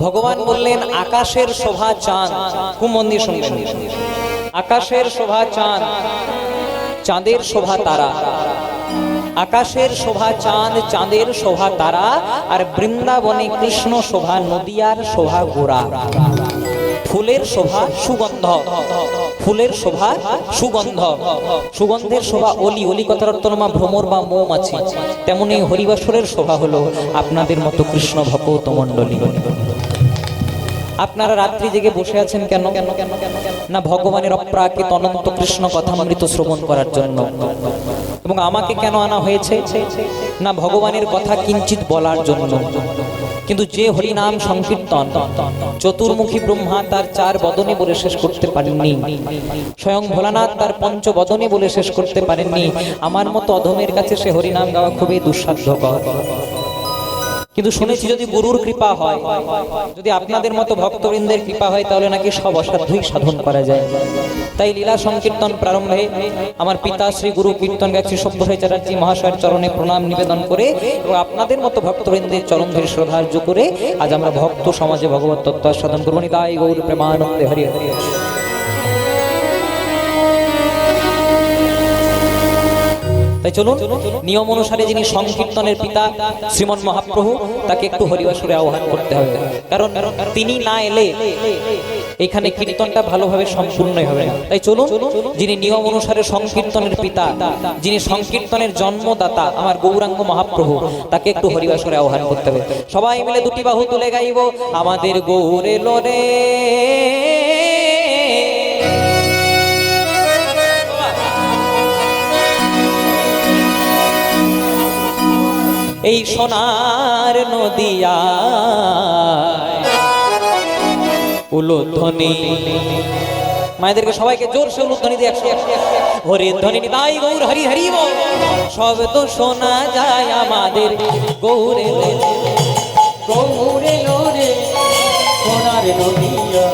ভগবান বললেন আকাশের শোভা চাঁদ, খুব মন দিয়ে শুনবেন, আকাশের শোভা চাঁদ, চাঁদের শোভা তারা, আকাশের শোভা চাঁদ, চাঁদের শোভা তারা, আর বৃন্দাবনে কৃষ্ণ শোভা, নদিয়ার শোভা গোরা। ফুলের শোভা সুগন্ধ, ফুলের শোভা সুগন্ধ, সুগন্ধের শোভা অলি, অলি কথার অর্থ মা ভ্রমর বা মৌমাছি। তেমনি হরিবাসরের শোভা হলো আপনাদের মতো কৃষ্ণ ভক্ত মণ্ডলী। আপনারা রাত্রি জেগে বসে আছেন কেন? না ভগবানের অপ্রাকৃত অনন্ত কৃষ্ণ কথামৃত শ্রবণ করার জন্য। এবং আমাকে কেন আনা হয়েছে? না ভগবানের কথা কিঞ্চিত বলার জন্য। কিন্তু যে হরিনাম সংকীর্তন চতুর্মুখী ব্রহ্মা তার 4 বদনে বলে শেষ করতে পারেননি, স্বয়ং ভোলানাথ তার 5 বদনে বলে শেষ করতে পারেননি, আমার মতো অধমের কাছে সে হরিনাম গাওয়া খুবই দুঃসাধ্যকর। কিন্তু শুনেছি যদি গুরুর কৃপা হয়, যদি আপনাদের মতো ভক্তবৃন্দের কৃপা হয়, তাহলে নাকি সব অসাধ্যই সাধন করা যায়। তাই লীলা সংকীর্তন প্রারম্ভে আমার পিতা শ্রী গুরু কীর্তন গায়ক শ্রী সব্যসাচী চ্যাটার্জি মহাশয়ের চরণে প্রণাম নিবেদন করে এবং আপনাদের মতো ভক্তবৃন্দের চরণ ধরে শ্রদ্ধার্য করে আজ আমরা ভক্ত সমাজে ভগবত তত্ত্ব সাধন করব। নিতাই গৌর প্রেমানন্দে হরি হরি। তাই চলুন নিয়ম অনুসারে যিনি সংকীর্তনের পিতা শ্রীমন মহাপ্রভু, তাকে একটু হরিবাসরে আহ্বান করতে হবে, কারণ তিনি না এলে এখানে কীর্তনটা ভালোভাবে সম্পূর্ণই হবে না। তাই চলুন যিনি নিয়ম অনুসারে সংকীর্তনের পিতা, যিনি সংকীর্তনের জন্মদাতা আমার গৌরাঙ্গ মহাপ্রভু, তাকে একটু হরিবাসরে আহ্বান করতে হবে। সবাই মিলে দুটি বাহু তুলে গাইব আমাদের গৌর এলো রে, এই সোনার নদিয়ায় উলুধ্বনি। মায়েদেরকে সবাইকে জোরসে উলুধ্বনি দিয়ে একশো হরি ধ্বনি নিতাই গৌর হরি হরি বল। সব তো শোনা যায় আমাদের গৌরে গৌরে লোরে সোনার নদিয়া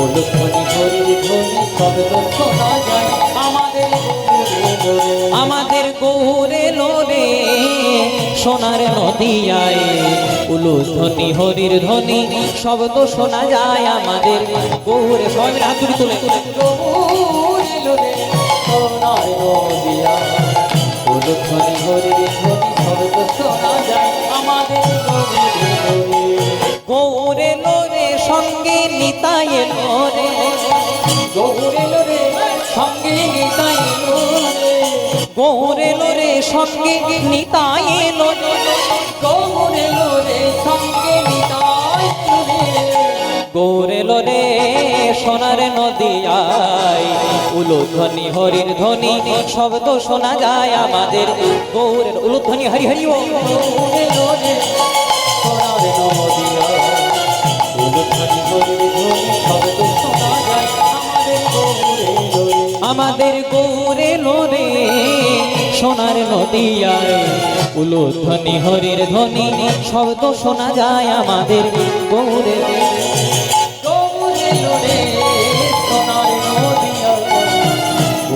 উলুধ্বনি হরি ধ্বনি সব তো শোনা যায় আমাদের গৌরে লোরে সোনার নদিয়ায় উলুধ্বনি হরির ধ্বনি শব্দ শোনা যায় আমাদের গৌরে। সবাই মিলে হাত তুলে গৌরে লোরে সোনার নদিয়ায় উলুধ্বনি হরির ধ্বনি শব্দ শোনা যায় আমাদের গৌরে লোরে সঙ্গে নিতাই লোরে, গৌরে লোরে সঙ্গে নিতাই লোরে, গৌরে লোরে সঙ্গে নিতাই লোরে, গৌরে লোরে সঙ্গে নিতাই লোরে, গৌরে লোরে সোনার নদিয়ায় উলুধ্বনি হরির ধ্বনি শব্দ শোনা যায় আমাদের গৌরের। উলুধ্বনি হরি হরি ও গৌরে লোরে সোনার নদিয়ায় উলুধ্বনি হরির ধ্বনি শব্দ শোনা যায় আমাদের গৌরে লোরে সোনার নদিয়ায় উলুধ্বনি হরির ধ্বনি শব্দ শোনা যায় আমাদের গৌরে। গৌরে লোরে সোনার নদিয়ায়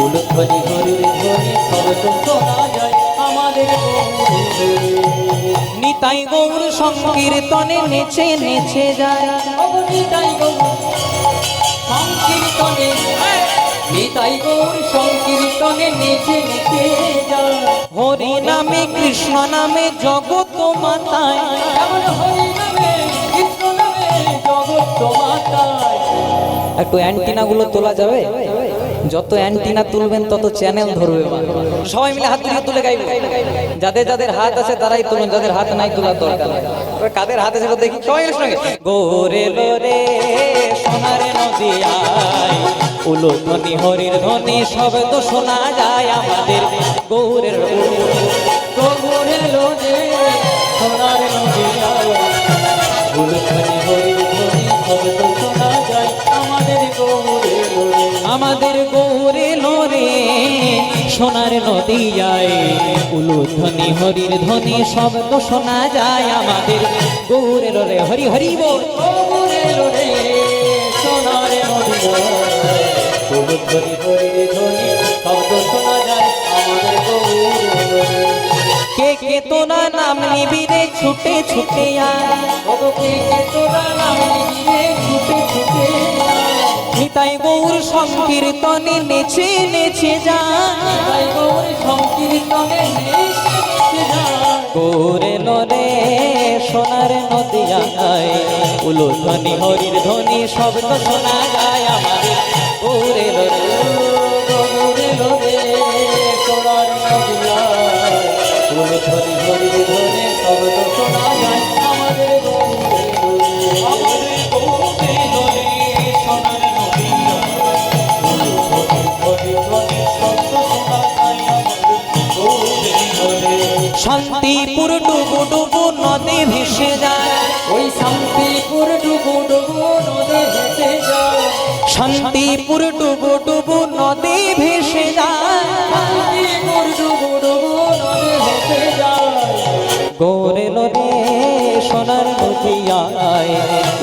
উলুধ্বনি হরির ধ্বনি শব্দ শোনা যায় আমাদের গৌরে। নিতাই গৌর সংকীর্তনে নেচে নেচে যায়, নিতাই গৌর সংকীর্তনে, নিতাই গৌর সংকীর্তনে নেচে নেচে যায়। হরি নামে কৃষ্ণ নামে জগৎ মাতায়, হরি নামে কৃষ্ণ নামে জগৎ মাতায়। একটু অ্যান্টিনা গুলো তোলা যাবে? যত অ্যান্টিনা তুলবেন তত চ্যানেল ধরবে। সবাই মিলে হাত তুলে তুলে গাইবে। যাদের যাদের হাত আছে তারাই তুলুন, যাদের হাত নাই তোলার দরকার নাই। কাদের হাত আছে দেখি সবাই মিলে সঙ্গে গৌরে লোরে সোনার নদিয়ায় উলুধ্বনি হরির ধ্বনি শব্দ শোনা যায় আমাদের গৌরের। গৌরে লোরে সোনার নদিয়ায় উলুধ্বনি হরির ধ্বনি শব্দ শোনা যায় আমাদের গৌরে লোরে, আমাদের গৌরে লোরে সোনার নদিয়ায় উলুধ্বনি হরির ধ্বনি শব্দ শোনা যায় আমাদের গৌরে লোরে। হরি হরি বল। গৌরে লোরে সোনার নদিয়ায় উলুধ্বনি হরির ধ্বনি শব্দ শোনা যায় আমাদের গৌরে লোরে। কে কে তোরা নাম নিবি রে ছুটে ছুটে আয়, ওগো কে তোরা নাম নিবি রে ছুটে ছুটে আয়। নিতাই গৌর সংকীর্তনে নেচে নেচে যায়, নিতাই গৌর সংকীর্তনে নেচে নেচে যায়। গৌর এলো রে সোনার নদিয়ায়, উলো ধ্বনি হরির ধ্বনি শব্দ শোনা যায় আমাদের। গৌর এলো রে, গৌর এলো রে সোনার নদিয়ায়, উলো ধ্বনি হরির ধ্বনি শব্দ শোনা যায় আমাদের। আমাদের গৌর এলো রে সোনার নদিয়ায়, উলো ধ্বনি হরির ধ্বনি শব্দ শোনা যায় আমাদের। গৌর এলো রে। শান্তিপুর ডুবু ডুবু নদী ভেসে যায়, ওই শান্তিপুর ডুবু ডুবু নদী ভেসে যায়। শান্তিপুর ডুবু ডুবু নদী ভেসে যায়, শান্তিপুর ডুবু ডুবু নদী ভেসে যায়। গৌর এলো রে সোনার নদিয়ায়,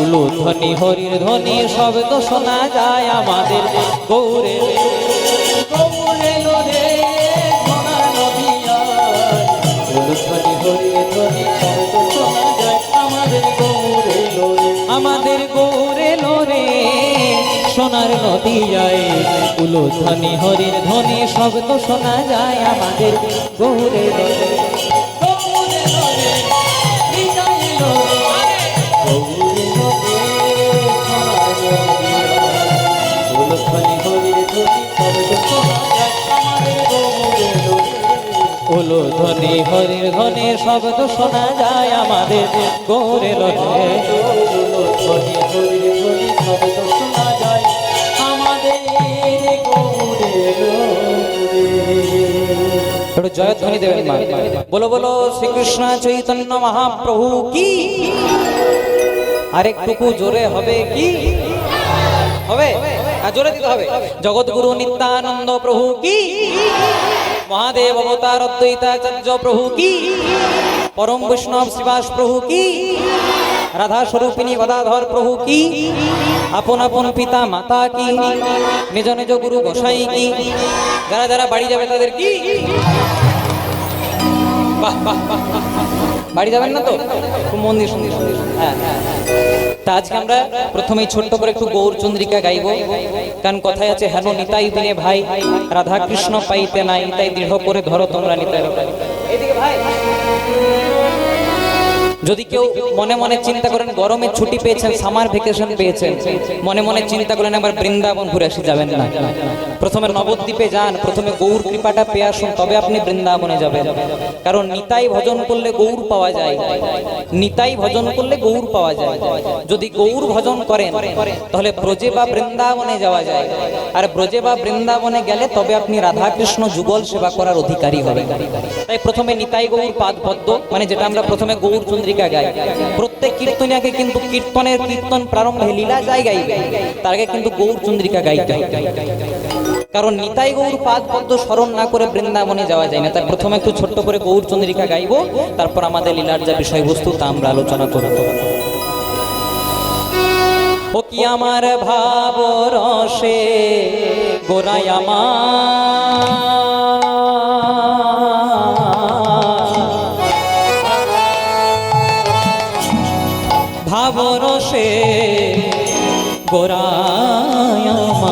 উলো ধ্বনি হরির ধ্বনি শব্দ শোনা যায় আমাদের। গৌর এলো রে, গৌর এলো রে সোনার নদিয়ায়, উলো ধ্বনি হরির ধ্বনি শব্দ শোনা যায় আমাদের। গৌর এলো রে, আমাদের গৌর এলো রে সোনার নদিয়ায়, উলো ধ্বনি হরির ধ্বনি শব্দ শোনা যায় আমাদের। গৌর এলো রে, গৌর এলো রে, নিতাই এলো রে, গৌর এলো রে সোনার নদিয়ায়, উলো ধ্বনি হরির ধ্বনি শব্দ শোনা যায় আমাদের। গৌর এলো রে, উলো ধ্বনি হরির ধ্বনি শব্দ শোনা যায় আমাদের। গৌর এলো রে, উলো ধ্বনি হরির ধ্বনি শব্দ শোনা যায় আমাদের। গৌর এলো রে। একটু জয়ধ্বনি দেবেন মা, বলো বলো শ্রীকৃষ্ণ চৈতন্য মহাপ্রভু কি। আরেকটুকু জোরে হবে কি হবে, জোরে দিতে হবে। জগৎগুরু নিত্যানন্দ প্রভু কি, মহাদেব অবতার অদ্বৈতাচার্য প্রভু কি, পরম বৈষ্ণব শ্রীবাস প্রভু কি, রাধা স্বরূপিনী গদাধর প্রভু কি, আপন আপন পিতা মাতা কি, নিজ নিজ গুরু গোসাই কি, যারা যারা বাড়ি যাবে তাদের কি। বাহ বাহ বাহ, বাড়ি যাবেন না তো, খুব মন দিয়ে শুনি। হ্যাঁ হ্যাঁ, তা আজকে আমরা প্রথমেই ছোট্ট করে একটু গৌর চন্দ্রিকা গাইব, কারণ কথায় আছে হেন নিতাই বিনে ভাই, রাধা কৃষ্ণ পাইতে নাই, তাই দৃঢ় করে ধরো তোমরা নিতাই। এদিকে ভাই, যদি কেউ মনে মনে চিন্তা করেন গরমে ছুটি পেয়েছেন, সামার ভ্যাকেশন পেয়েছেন, মনে মনে চিন্তা করেন একবার বৃন্দাবন ঘুরে আসি, যাবেন না। প্রথমে নবদ্বীপে যান, প্রথমে গৌর কৃপাটা পেয়ে আসুন, তবে আপনি বৃন্দাবনে যাবেন। কারণ নিতাই ভজন করলে গৌর পাওয়া যায়, নিতাই ভজন করলে গৌর পাওয়া যায়। যদি গৌর ভজন করেন তাহলে ব্রজে বা বৃন্দাবনে যাওয়া যায়, আর ব্রজে বা বৃন্দাবনে গেলে তবে আপনি রাধা কৃষ্ণ যুগল সেবা করার অধিকারী হবেন। তাই প্রথমে নিতাই গৌর পাদ পদ্ম, মানে যেটা আমরা প্রথমে গৌর চন্দ্রিকা গাই, প্রত্যেক কীর্তনিয়াকে কিন্তু কীর্তনের কীর্তন প্রারম্ভে লীলা যায় গাইবে, তার আগে কিন্তু গৌর চন্দ্রিকা গাইতে হয়। কারণ নিতাই গৌর পাদ পদ্ম স্মরণ না করে বৃন্দাবনে যাওয়া যায় না। তাই প্রথমে একটু ছোট্ট করে গৌর চন্দ্রিকা গাইবো, তারপর আমাদের লীলার যা বিষয়বস্তু তা আমরা আলোচনা করব। ও কি আমার ভাব রসে গোরাই আমার, ভাব রসে গোরাই আমার,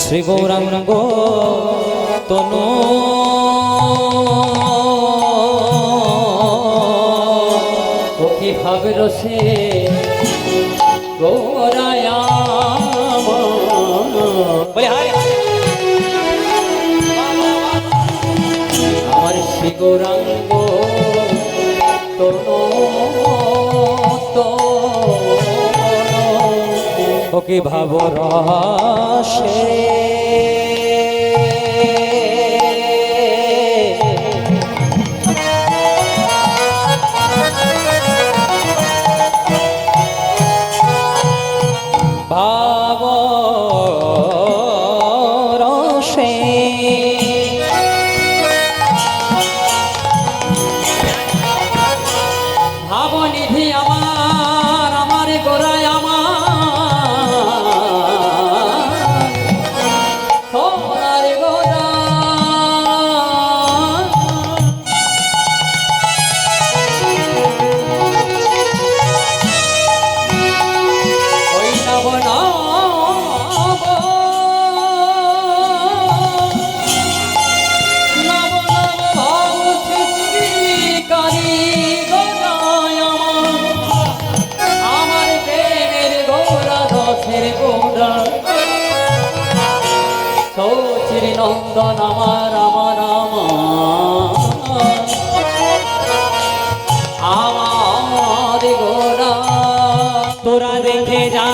শ্রী গৌরাঙ্গ তনু কি ভাবে রসে গোরাই আমার শ্রী গৌরাঙ্গ তনু ওকে ভাব রসে ভাব রসে ভাবনিধি আমার, আমার গোরাই আমার, নন্দন আমার আমার আমার গোরা তোরা দেখে যা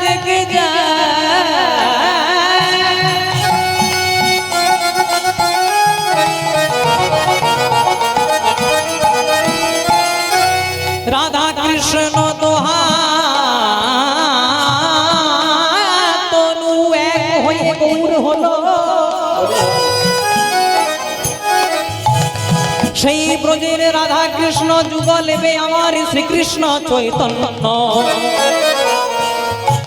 দেখে যা রাধা কৃষ্ণ দোহা তনু এক হয়ে গৌর হলো সেই ব্রজের রাধা কৃষ্ণ যুগলেবে আমার শ্রীকৃষ্ণ চৈতন্য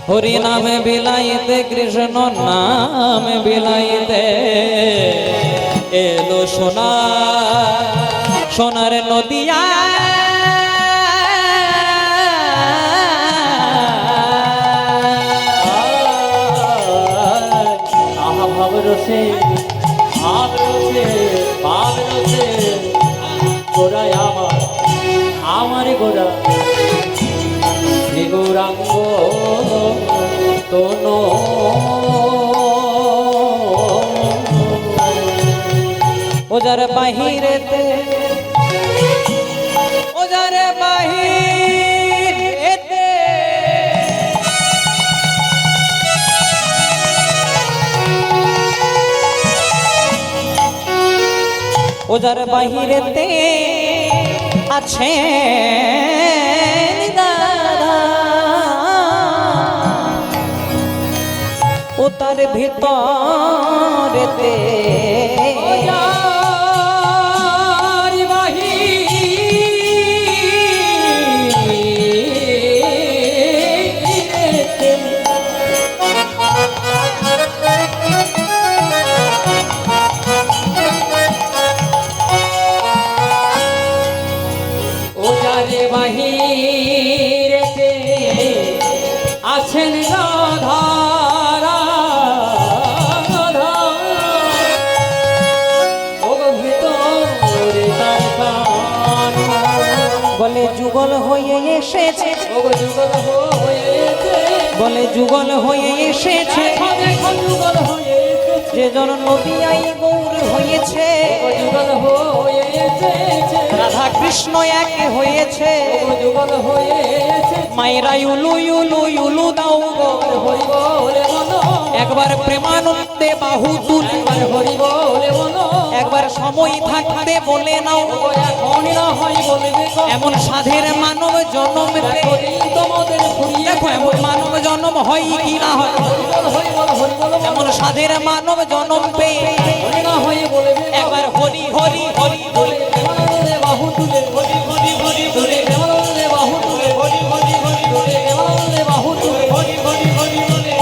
হরি নামে বিলাইতে কৃষ্ণ নামে বিলাইতে এলো সোনা সোনার নদিয়া ভাবরসে ভাবরসে ভাবরসে গোড়ায় আমার আমার গোড়া শ্রী গৌরাঙ্গ তোনো ওজার বাহিরেতে ওজার বাহিরেতে ওজার বাহিরেতে আছে দাদা ও তার ভিতরেতে বাহিরেতে আছেন রাধারা বলে যুগল হয়ে এসেছে বলে যুগল হয়ে এসেছে যুগল হয়ে যে জন নদিয়াই গৌর হয়েছে যুগল হয়েছে রাধা কৃষ্ণ এক হয়েছে যুগল হয়েছে মায়েরা উলু উলু উলু দাও হরি বলে বলো একবার প্রেমানন্দে বাহু তুলে হরি বলে বলো একবার সময় থাকতে বলে নাও এখন না হয় বলবে এমন সাধের মানব জন্ম তোমাদের দেখো এমন মানব জন্ম হয় কি না হয় এমন সাধের মানব জন্ম পেয়ে না হয় বলবে একবার হরি হরি হরি বলে বাহু তুলে হরি হরি হরি বলে বাহু তুলে হরি হরি হরি বলে বাহু তুলে হরি হরি হরি বলে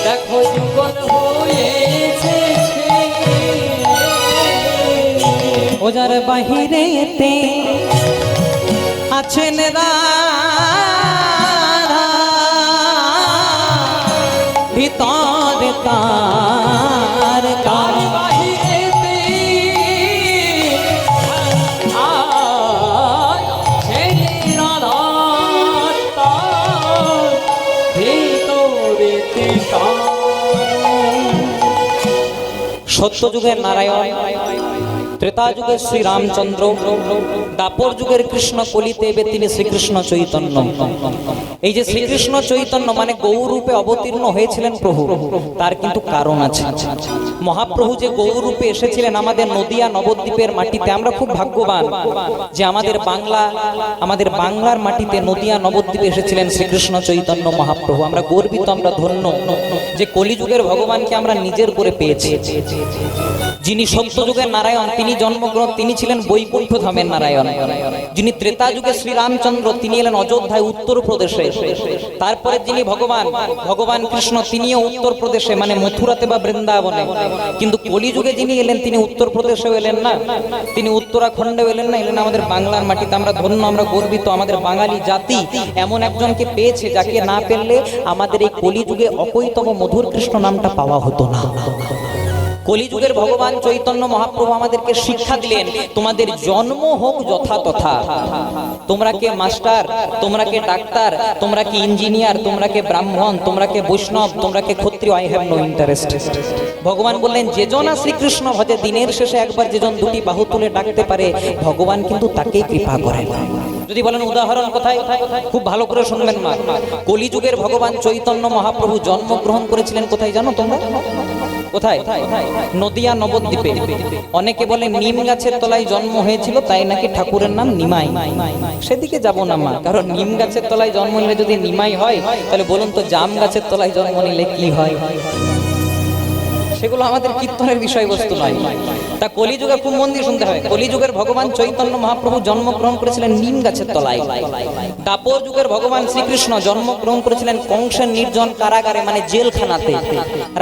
দেখো যুগল হয়েছে ওজার বাহিরেতে আছেন রাধা ভিতরে তার কার বাহিরেতে আছেন রাধা তার ভিতরেতে সত্য যুগের নারায়ণ ত্রেতা যুগের শ্রী রামচন্দ্র দাপর যুগের কৃষ্ণ কলিতে এবে তিনি শ্রীকৃষ্ণ চৈতন্য এই যে শ্রীকৃষ্ণ চৈতন্য মানে গৌরূপে অবতীর্ণ হয়েছিলেন প্রভু তার কিন্তু কারণ আছে মহাপ্রভু যে গৌরূপে এসেছিলেন আমাদের নদিয়া নবদ্বীপের মাটিতে আমরা খুব ভাগ্যবান যে আমাদের বাংলার মাটিতে নদিয়া নবদ্বীপে এসেছিলেন শ্রীকৃষ্ণ চৈতন্য মহাপ্রভু আমরা গর্বিত আমরা ধন্য যে কলিযুগের ভগবানকে আমরা নিজের করে পেয়েছি যিনি সত্য যুগের নারায়ণ তিনি জন্মগ্রহণ তিনি ছিলেন বৈকুণ্ঠ ধামের নারায়ণ যিনি ত্রেতা যুগে শ্রীরামচন্দ্র তিনি এলেন অযোধ্যায় উত্তরপ্রদেশে তারপরে যিনি ভগবান কৃষ্ণ তিনিও উত্তরপ্রদেশে মানে মথুরাতে বা বৃন্দাবনে কিন্তু কলিযুগে যিনি এলেন তিনি উত্তরপ্রদেশেও এলেন না তিনি উত্তরাখণ্ডেও এলেন না এলেন আমাদের বাংলার মাটিতে আমরা ধন্য আমরা গর্বিত আমাদের বাঙালি জাতি এমন একজনকে পেয়েছে যাকে না পেলে আমাদের এই কলিযুগে অকৈতব মধুর কৃষ্ণ নামটা পাওয়া হতো না কলিযুগের ভগবান চৈতন্য মহাপ্রভু আমাদেরকে শিক্ষা দিলেন, তোমাদের জন্ম হোক যথাতথা। তোমরা কে মাস্টার, তোমরা কে ডাক্তার, তোমরা কি ইঞ্জিনিয়ার, তোমরা কে ব্রাহ্মণ, তোমরা কে বৈষ্ণব, তোমরা কে ক্ষত্রিয়, আই হ্যাভ নো ইন্টারেস্ট। ভগবান বললেন, যেজনা শ্রীকৃষ্ণ ভজে, দিনের শেষে একবার যেজন দুটি বাহু তুলে ডাকতে পারে, ভগবান কিন্তু তাকেই কৃপা করেন। যদি বলেন উদাহরণ কোথায়, খুব ভালো করে শুনবেন মা। কলিযুগের ভগবান চৈতন্য মহাপ্রভু জন্মগ্রহণ করেছিলেন কোথায় জানো তোমরা? কোথায়? নদিয়া নবদ্বীপে। অনেকে বলে নিম গাছের তলায় জন্ম হয়েছিল, তাই নাকি ঠাকুরের নাম নিমাই। সেদিকে যাব না মা, কারণ নিম গাছের তলায় জন্ম নিলে যদি নিমাই হয়, তাহলে বলুন তো জাম গাছের তলায় জন্ম নিলে কি হয়? সেগুলো আমাদের কীর্তনের বিষয়বস্তু নয়। তা কলিযুগে খুব মন দিয়ে শুনতে হয়। কলিযুগের ভগবান চৈতন্য মহাপ্রভু জন্মগ্রহণ করেছিলেন নিম গাছের তলায়। দ্বাপর যুগের ভগবান শ্রীকৃষ্ণ জন্মগ্রহণ করেছিলেন কংসের নির্জন কারাগারে, মানে জেলখানাতে।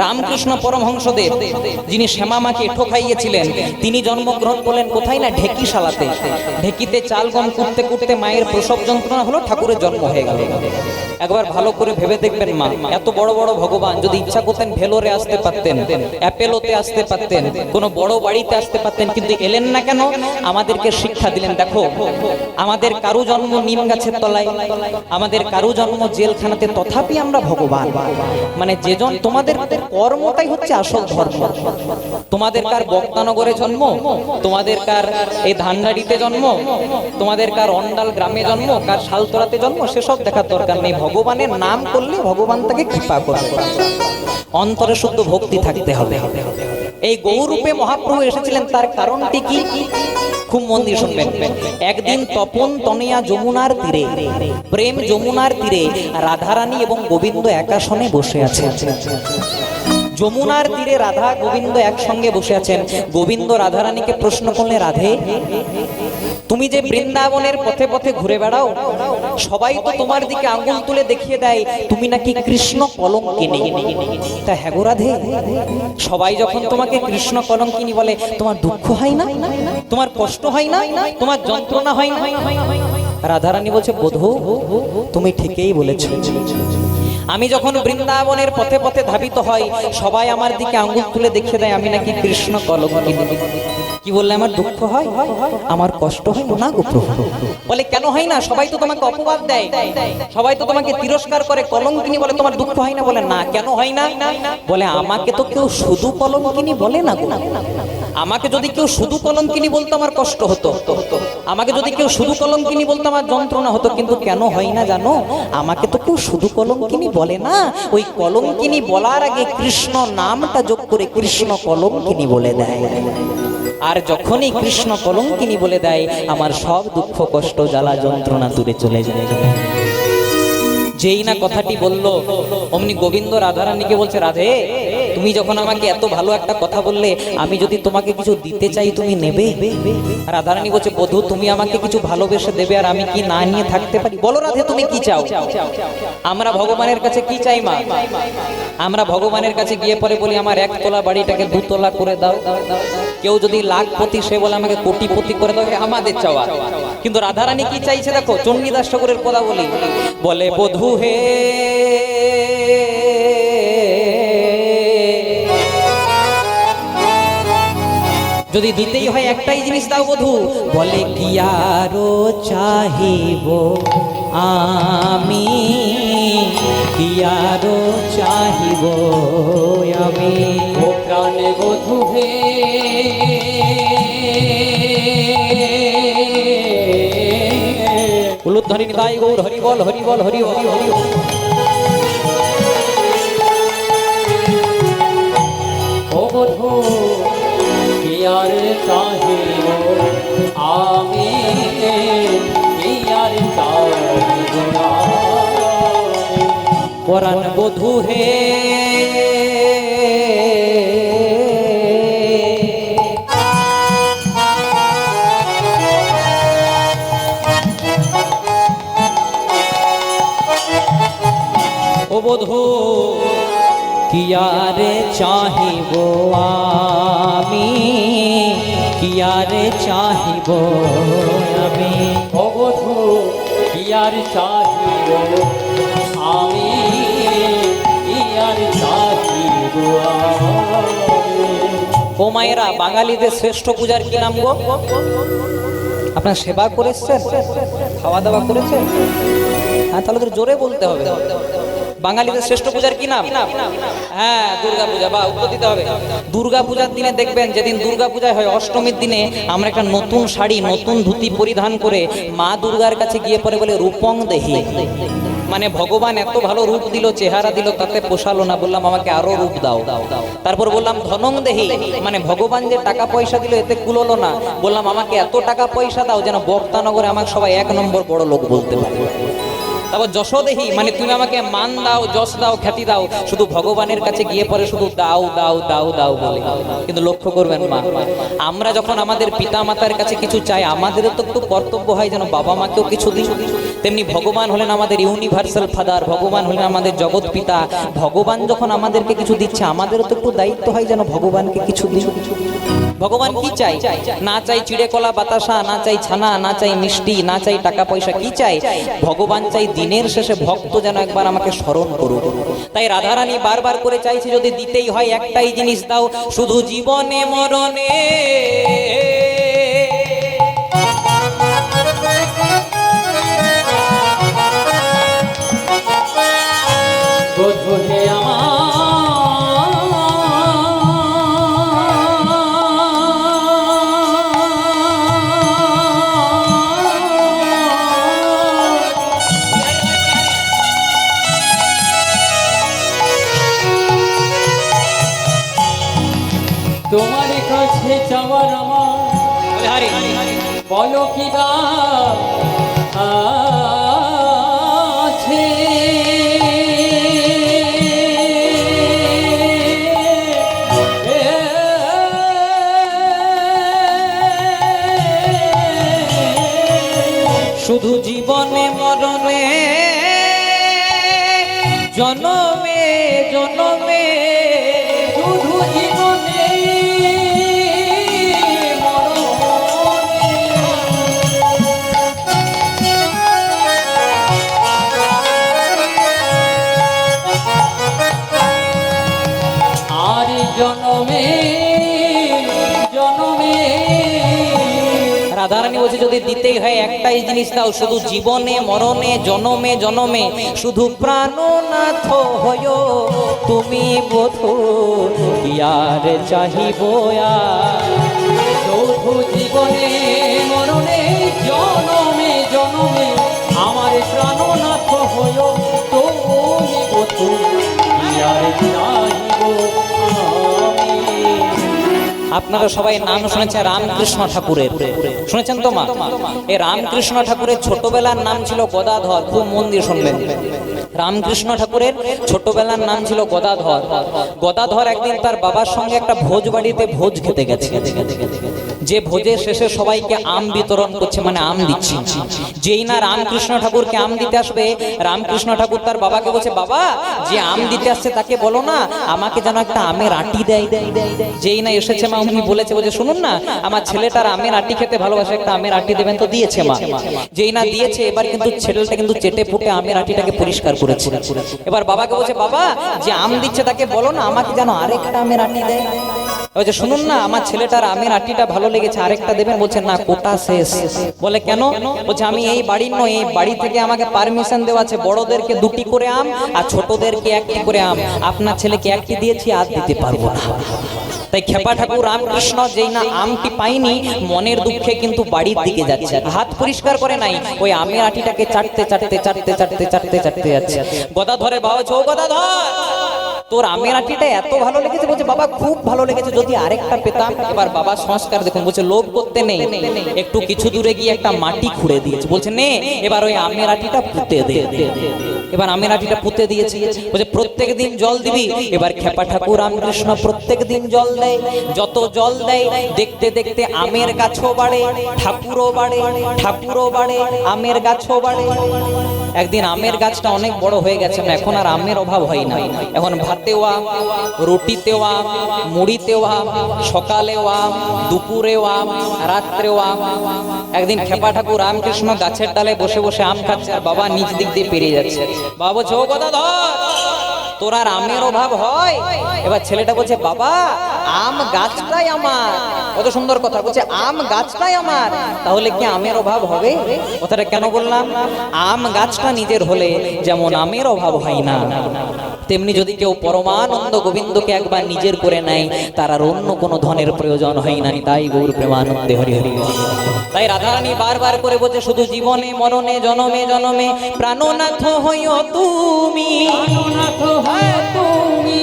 রামকৃষ্ণ পরমহংসদেব, যিনি শ্যামামাকে ঠকাইয়েছিলেন, তিনি জন্মগ্রহণ করলেন কোথায় না ঢেকিশালাতে। ঢেকিতে চাল গম কুটতে কুটতে মায়ের প্রসব যন্ত্রণা হলো, ঠাকুরের জন্ম হয়ে গেল। একবার ভালো করে ভেবে দেখবেন মা, এত বড় বড় ভগবান যদি ইচ্ছা করতেন ভেলোরে আসতে পারতেন, অ্যাপেলোতে আসতে পারতেন, কোনো বড় বাড়িতে আসতে পারতেন, কিন্তু এলেন না কেন? আমাদেরকে শিক্ষা দিলেন, দেখো আমাদের কারু জন্ম নিম গাছের তলায়, আমাদের কারু জন্ম জেলখানাতে, তথাপি আমরা ভগবান। মানে যেজন তোমাদের কর্মটাই হচ্ছে আসল ধর্ম। তোমাদের কার বক্তানগরে জন্ম, তোমাদের কার এই ধানবাড়িতে জন্ম, তোমাদের কার অন্ডাল গ্রামে জন্ম, কার শালতলাতে জন্ম, সেসব দেখার দরকার নেই। ভগবানের নাম করলে ভগবান তাকে কৃপা করবে। অন্তরে শুদ্ধ ভক্তি থাকতে হবে। এই গৌরূপে মহাপ্রভু এসেছিলেন, তার কারণটি কি? খুব মন দিয়ে শুনবেন। একদিন তপন তনয়া যমুনার তীরে, প্রেম যমুনার তীরে, রাধারানী এবং গোবিন্দ একাসনে বসে আছেন। যমুনার তীরে রাধা গোবিন্দ একসঙ্গে বসে আছেন। গোবিন্দ রাধারানীকে প্রশ্ন করলে, রাধে তুমি যে বৃন্দাবনের পথে পথে ঘুরে বেড়াও, সবাই তো তোমার দিকে আঙ্গুল তুলে দেখিয়ে দেয় তুমি নাকি কৃষ্ণ কলঙ্কিনী। তা হ্যাঁ গো রাধে, সবাই যখন তোমাকে কৃষ্ণ কলঙ্কিনী বলে, তোমার দুঃখ হয় না, তোমার কষ্ট হয় না, তোমার যন্ত্রণা হয় না? রাধারানী বলছে, বধূ তুমি ঠিকই বলেছ। আমি যখন বৃন্দাবনের পথে পথে ধাবিত হই, সবাই আমার দিকে আঙ্গুল তুলে দেখিয়ে দেয় আমি নাকি কৃষ্ণ কলঙ্কিনী। কি বললে আমার দুঃখ হয়, আমার কষ্ট হয় না গো প্রভু? বলে কেন হয় না? সবাই তো তোমাকে অপবাদ দেয়, সবাই তো তোমাকে তিরস্কার করে, কলঙ্কিনী বলে, তোমার দুঃখ হয় না? বলে না, কেন হয় না? বলে আমাকে তো কেউ শুধু কলঙ্কিনী বলে না গো। আমাকে যদি কেউ শুধু কলঙ্কিনী বলতো আমার কষ্ট হতো, আমাকে যদি কেউ শুধু কলঙ্কিনী বলতো আমার যন্ত্রণা হতো, কিন্তু কেন হয় না জানো? আমাকে তো কেউ শুধু কলঙ্কিনী বলে না, ওই কলঙ্কিনী বলার আগে কৃষ্ণ নামটা যোগ করে কৃষ্ণ কলঙ্কিনী বলে দেয়। আর যখনই কৃষ্ণ কলঙ্কিনী বলে দেয়, আমার সব দুঃখ কষ্ট জ্বালা যন্ত্রণা দূরে চলে যায়। যেই না কথাটি বললো, অমনি গোবিন্দ রাধারানীকে বলছে, রাধে তুমি যখন আমাকে এত ভালো একটা কথা বললে, আমি যদি তোমাকে কিছু দিতে চাই তুমি নেবে? রাধারানী বলছে, বধূ তুমি আমাকে কিছু ভালোবেসে দেবে, আর আমি কি না নিয়ে থাকতে পারি? বলো রাধে তুমি কি চাও? আমরা ভগবানের কাছে কি চাই মা? আমরা ভগবানের কাছে গিয়ে পরে বলি, আমার 1 তলা বাড়িটাকে 2 তলা করে দাও। কেউ যদি লাখপতি, সে বলে আমাকে কোটিপতি করে দাও, আমাদের চাওয়া। কিন্তু রাধারানী কি চাইছে দেখো, চণ্ডীদাস ঠাকুরের কথা বলি, বলে বধূ হে যদি দিতেই হয় একটাই জিনিস দাও বধূ। বলে কি আরো চাহিব আমি, কি আরো চাহিব আমি, ও প্রাণে বধূ হে উলুধ্বনি নিতাই গৌর হরি বল, হরি বল, হরি হরি হরি। ও বধূ কি আর চাহিব আমি, কি আর চাহিব পরাণ বধূ হে বধূ কি আর চাহিব আমি, কি আর চাহিব আমি, ও বধূ কি আর চাহিব আমি, কি আর চাহিব আমি। ও মায়েরা, বাঙালিদের শ্রেষ্ঠ পূজার কি নাম গো? আপনার সেবা করেছেন, খাওয়া দাওয়া করেছেন? হ্যাঁ, তাহলে তো জোরে বলতে হবে। বাঙালিদের শ্রেষ্ঠ পূজার কি নাম? হ্যাঁ, দুর্গা পূজা। বা উত্তর দিতে হবে। দুর্গা পূজার দিনে দেখবেন, যেদিন দুর্গা পূজা হয় অষ্টমীর দিনে, আমরা একটা নতুন শাড়ি, নতুন ধুতি পরিধান করে মা দুর্গার কাছে গিয়ে পরে বলে রূপং দেহি, মানে ভগবান এত ভালো রূপ দিল, চেহারা দিল, তাতে পোষালো না, বললাম আমাকে আরো রূপ দাও। তারপর বললাম ধনং দেহি, মানে ভগবান যে টাকা পয়সা দিল এতে কুলোলো না, বললাম আমাকে এত টাকা পয়সা দাও যেন বক্তানগরে আমাকে সবাই 1 নম্বর বড় লোক বলতে পারে। তারপর যশোদেহি, মানে তুমি আমাকে মান দাও, যশ দাও, খ্যাতি দাও। শুধু ভগবানের কাছে গিয়ে পরে শুধু দাও দাও দাও দাও বলে। কিন্তু লক্ষ্য করবেন মা, আমরা যখন আমাদের পিতা মাতার কাছে কিছু চাই, আমাদেরও তো একটু কর্তব্য হয় যেন বাবা মাকেও কিছু দিই। তেমনি ভগবান হলেন আমাদের ইউনিভার্সাল ফাদার, ভগবান হলেন আমাদের জগৎ পিতা। ভগবান যখন আমাদেরকে কিছু দিচ্ছে, আমাদেরও তো একটু দায়িত্ব হয় যেন ভগবানকে কিছু দিই। ভগবান কি চাই? না চাই চিড়ে কলা বাতাসা, না চাই ছানা, না চাই মিষ্টি, না চাই টাকা পয়সা। কি চাই? ভগবান চাই দিনের শেষে ভক্ত যেন একবার আমাকে স্মরণ করুক। তাই রাধারানী বারবার করে চাইছে, যদি দিতেই হয় একটাই জিনিস দাও, শুধু জীবনে মরণে বোঝে আমার। তোমার কাছে চাওয়ার আমার বলো কি আছে, শুধু জীবনে মরণে জনমে জনমে, শুধু জীবনে আর জনমে জনমে। রাধারানী বলছে যদি দিতেই হয় একটাই জিনিস দাও, শুধু জীবনে মরণে জনমে জনমে, শুধু প্রাণনাথ হয় তুমি বধূ, ইয়ার চাহিব শুধু জীবনে মরণে জনমে জনমে, আমার প্রাণনাথ হয় তুমি বধূ, ইয়ার চাহিব। আপনারা সবাই নাম শুনেছেন রামকৃষ্ণ ঠাকুরের, শুনেছেন তো মা? এই রামকৃষ্ণ ঠাকুরের ছোটবেলার নাম ছিল গদাধর। খুব মন দিয়ে শুনবেন। রামকৃষ্ণ ঠাকুরের ছোটবেলার নাম ছিল গদাধর। গদাধর একদিন তার বাবার সঙ্গে একটা ভোজ বাড়িতে ভোজ খেতে গেছে। যে ভোজের শেষে সবাইকে আম বিতরণ করছে, মানে আম দিচ্ছে। যেই না রামকৃষ্ণ ঠাকুরকে আম দিতে আসবে, রামকৃষ্ণ ঠাকুর তার বাবাকে বলছে, বাবা যে আম দিতে আসছে তাকে বলো না আমাকে যেন একটা আমের আটি দেয়। যেই না এসেছে মা, উনি বলেছে, বলছে শুনুন না, আমার ছেলেটার আমের আটি খেতে ভালোবাসে, একটা আমের আটি দেবেন তো। দিয়েছে মা। যেই না দিয়েছে, এবার কিন্তু ছেলেটা কিন্তু চেটে ফুটে আমের আটিটাকে পরিষ্কার করেছে। এবার বাবাকে বলছে, বাবা যে আম দিচ্ছে তাকে বলো না আমাকে যেন আরেকটা আমের আটি দেয়। বলছে শুনুন না, আমার ছেলেটার আমের আটিটা ভালো লেগেছে, আরেকটা দেবেন। বলছে না, কোটা শেষ। বলে কেন? বলছে আমি এই বাড়ির নয়, এই বাড়ি থেকে আমাকে পারমিশন দেওয়া আছে, বড়দেরকে 2টি করে আম আর ছোটদেরকে 1টি করে আম। আপনার ছেলেকে 1টি দিয়েছি, আর দিতে পারবো না। তাই খেপা ঠাকুর রামকৃষ্ণ যেই না আমটি পাইনি, মনের দুঃখে কিন্তু বাড়ির দিকে যাচ্ছে, হাত পরিষ্কার করে নাই, ওই আমের আটিটাকে চাটতে চাটতে চাটতে চাটতে চাটতে চাটতে যাচ্ছে। গদাধরের বাবা বলছে, ও গদাধর তোর আমের আটিটা এত ভালো লেগেছে? বলছে বাবা খুব ভালো লেগেছে, যদি আরেকটা পেতাম। এবার বাবা সংস্কার দেখুন, বলছে লোভ করতে নেই, একটু কিছু দূরে গিয়ে একটা মাটি খুঁড়ে দিয়েছে। বলছে নে এবার ওই আমের আটিটা পুঁতে দে। এবার আমের আটিটা পুঁতে দিয়েছে। বলছে প্রত্যেক দিন জল দিবি। এবার খেপা ঠাকুর রামকৃষ্ণ প্রত্যেক দিন জল দেয়। যত জল দেয় দেখতে দেখতে আমের গাছও বাড়ে, ঠাকুরও বাড়ে, ঠাকুরও বাড়ে, আমের গাছও বাড়ে। একদিন আমের গাছটা অনেক বড় হয়ে গেছে, এখন আর আমের অভাব হয় না। এখন ভাতেও আম, রুটিতেও আম, মুড়িতেও আম, সকালেও আম, দুপুরেও আম, রাত্রেও আম। একদিন খেপা ঠাকুর রামকৃষ্ণ গাছের ডালে বসে বসে আম খাচ্ছে, আর বাবা নিচ দিক দিয়ে পেরিয়ে যাচ্ছে। বাবা বলছে, ও গদাধর তোর আর আমের অভাব হয়? এবার ছেলেটা বলছে বাবা আম গাছটাই আমার। কত সুন্দর কথা বলছে, আম গাছটাই আমার, তাহলে কি আমের অভাব হবে? কথাটা কেন বললাম? আম গাছটা নিজের হলে যেমন আমের অভাব হয় না, তেমনি যদি কেউ পরমানন্দ গোবিন্দকে একবার নিজের করে নেয় তার আর অন্য কোনো ধনের প্রয়োজন হয় না। তাই গৌর প্রেমানন্দে হরি হরি। তাই রাধারানী বারবার করে বলছে শুধু জীবনে মরণে জনমে জনমে প্রাণনাথ হইও তুমি, প্রাণনাথ হয় তুমি,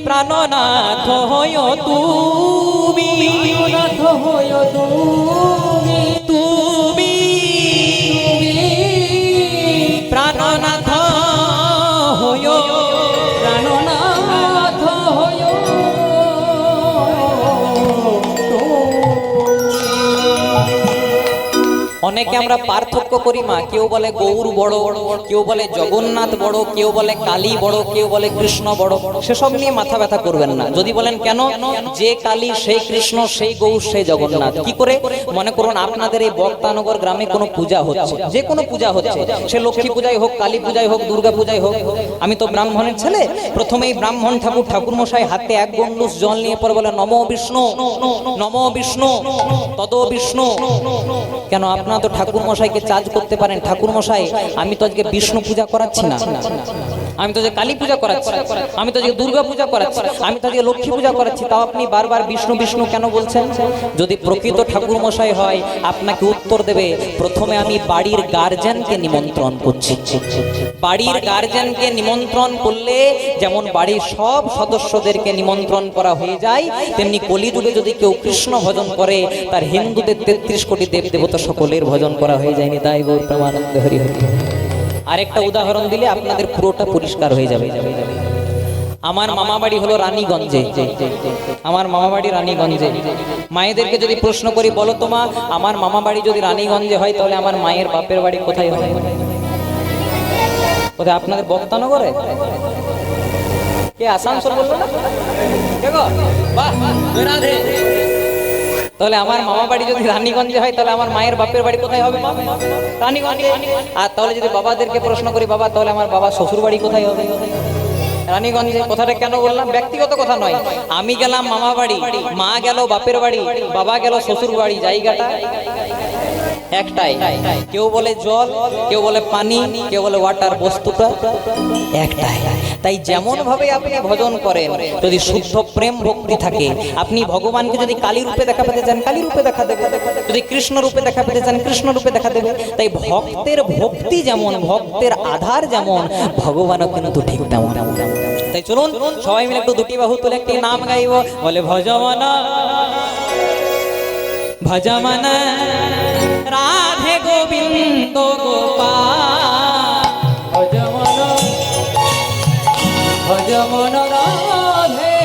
প্রাণনাথ হইও তুমি, প্রাণনাথ হইও তুমি, তুমি প্রাণনাথ হইও, প্রাণনাথ হইও। অনেকে আমরা পার্থক্য করি মা, কেউ বলে গৌর বড়, কেউ বলে জগন্নাথ বড়, কেউ বলে কালী বড়, কেউ বলে কৃষ্ণ বড়। সেসব নিয়ে মাথা ব্যথা করবেন না। যদি বলেন কেন, যে কালী সেই কৃষ্ণ, সেই গৌর সেই জগন্নাথ। কি করে? মনে করুন আপনাদের এই বক্তানগর গ্রামে কোনো পূজা হচ্ছে, যে কোনো পূজা হচ্ছে, সে লক্ষ্মী পূজাই হোক, কালী পূজাই হোক, দুর্গা পূজাই হোক। আমি তো ব্রাহ্মণের ছেলে, প্রথমেই ব্রাহ্মণ ঠাকুর মশাই হাতে এক গণ্ডুষ জল নিয়ে পরে বলে নমো বিষ্ণু, নমো বিষ্ণু, তদ বিষ্ণু। কেন? আপনার তো ঠাকুর মশাইকে চার্জ করতে পারেন, ঠাকুর মশাই আমি তো আজকে বিষ্ণু পূজা করাচ্ছি না, আমি তো যে কালী পূজা করাচ্ছি, আমি তো যে দুর্গা পূজা করাচ্ছি, আমি তো যে লক্ষ্মী পূজা করাচ্ছি, তাও আপনি বারবার বিষ্ণু বিষ্ণু কেন বলছেন? যদি প্রকৃত ঠাকুর মশাই হয় আপনাকে উত্তর দেবে প্রথমে আমি বাড়ির গার্জেনকে নিমন্ত্রণ করছি। বাড়ির গার্জেনকে নিমন্ত্রণ করলে যেমন বাড়ির সব সদস্যদেরকে নিমন্ত্রণ করা হয়ে যায়, তেমনি কলিযুগে যদি কেউ কৃষ্ণ ভজন করে তার হিন্দুদের 33 কোটি দেব দেবতা সকলের ভজন করা হয়ে যায়নি। তাই গৌর প্রেমানন্দে হরি হরি। আরেকটা উদাহরণ দিলে আপনাদের পুরোটা পরিষ্কার হয়ে যাবে। আমার মামা বাড়ি হলো রানীগঞ্জে, আমার মামা বাড়ি রানীগঞ্জে। মায়েদেরকে যদি প্রশ্ন করি বলো তো মা, আমার মামা বাড়ি যদি রানীগঞ্জে হয় তাহলে আমার মায়ের বাপের বাড়ি কোথায় হয়? কোথায়? আপনাদের বক্তানগরে? কে আসানসোল বললো না? বাহ, রাধে। তাহলে আমার মামা বাড়ি যদি রানীগঞ্জে হয় তাহলে আমার মায়ের বাপের বাড়ি কোথায় হবে? রানীগঞ্জে। আর তাহলে যদি বাবাদেরকে প্রশ্ন করি বাবা তাহলে আমার বাবা শ্বশুর বাড়ি কোথায় হবে? রানীগঞ্জে। কথাটা কেন বললাম? ব্যক্তিগত কথা নয়। আমি গেলাম মামা বাড়ি, মা গেল বাপের বাড়ি, বাবা গেল শ্বশুর বাড়ি, জায়গাটা একটাই। কেউ বলে জল, কেউ বলে পানি, কেউ বলে ওয়াটার, বস্তুটা একটাই। তাই যেমন ভাবে আপনি ভজন করেন, যদি শুদ্ধ প্রেম ভক্তি থাকে, আপনি ভগবানকে যদি কালী রূপে দেখা পেতে চান কালী রূপে দেখা দেবে, যদি কৃষ্ণ রূপে দেখা পেতে চান কৃষ্ণ রূপে দেখা দেবে। তাই ভক্তের ভক্তি যেমন, ভক্তের আধার যেমন, ভগবানও কিন্তু ঠিক তেমন। তাই চলুন সবাই মিলে একটু দুটি বাহু তুলে একটি নাম গাইব। বলে ভজমন ভজমন রাধে গোবিন্দ গোপাল, ভজমন ভজমন রাধে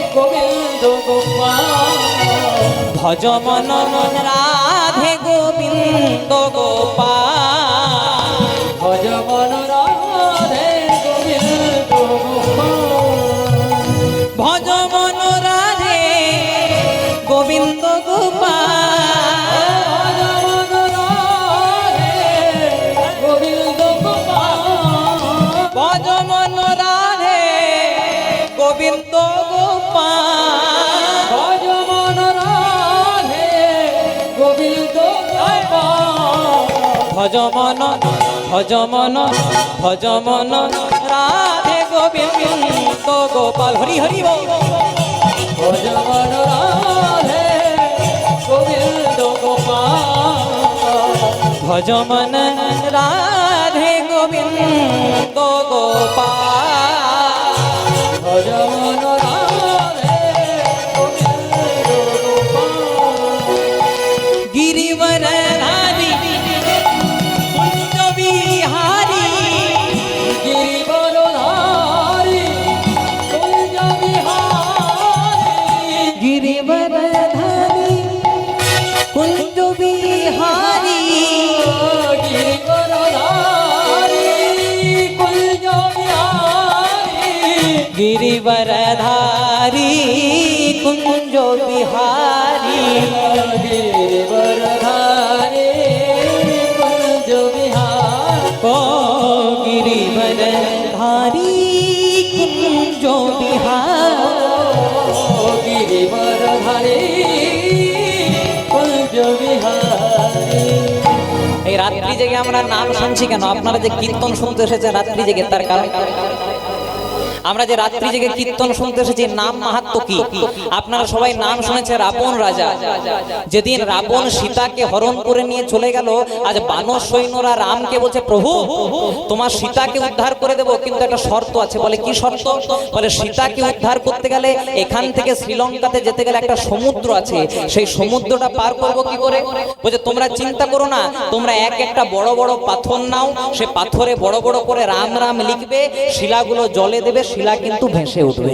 গোবিন্দ গোপাল, ভজমন রাধে গোবিন্দ গোপাল, ভজমন রাধে গোবিন্দ গোপাল, ভজমন রাধে গোবিন্দ গোপাল, ভজমন রাধে গোবিন্দ গোপাল, ভজমন রাধে গোবিন্দ গোপাল, ভজমন ভজমন ভজমন রাধে গোবিন্দ গোপাল। হরি হরি বল। ভজমন রাধে গোবিন্দ গোপাল, ভজমন রাধে গোবিন্দ গোপাল, ভজমন রাধে গোবিন্দ গোপাল। গিরিবর ধারি কুঞ্জ বিহারি, গিরিবর ধারি কুঞ্জ বিহারি, গিরিবর ধারি কুঞ্জ বিহারি, গিরিবর ধারি কুঞ্জ বিহারি, গিরিবর ধারি কুঞ্জ বিহারি, গিরিবর ধারি কুঞ্জ বিহারি, ও গিরিবর ধারি কুঞ্জ জেগে আমরা নাম শুনছি কেন? আপনারা যে কীর্তন শুনতে এসেছেন রাত্রি জেগে, তার কারণ আমরা যে রাত্রি জেগে কীর্তন শুনতে এসেছি, নাম মাহাত্ম্য কি? আপনারা সবাই নাম শুনেছে রাবণ রাজা। যেদিন রাবণ সীতাকে হরণ করে নিয়ে চলে গেল, আজ বানর সৈন্যরা রামকে বলছে, প্রভু তোমার সীতাকে উদ্ধার করে দেবো, কিন্তু একটা শর্ত আছে। বলে কি শর্ত? বলে সীতাকে উদ্ধার করতে গেলে এখান থেকে শ্রীলঙ্কাতে যেতে গেলে একটা সমুদ্র আছে, সেই সমুদ্রটা পার করবো কি করে? বলছে তোমরা চিন্তা করো না, তোমরা একটা বড় বড় পাথর নাও, সে পাথরে বড় বড় করে রাম রাম লিখবে, শিলাগুলো জলে দেবে, শিলা কিন্তু ভেসে উঠবে।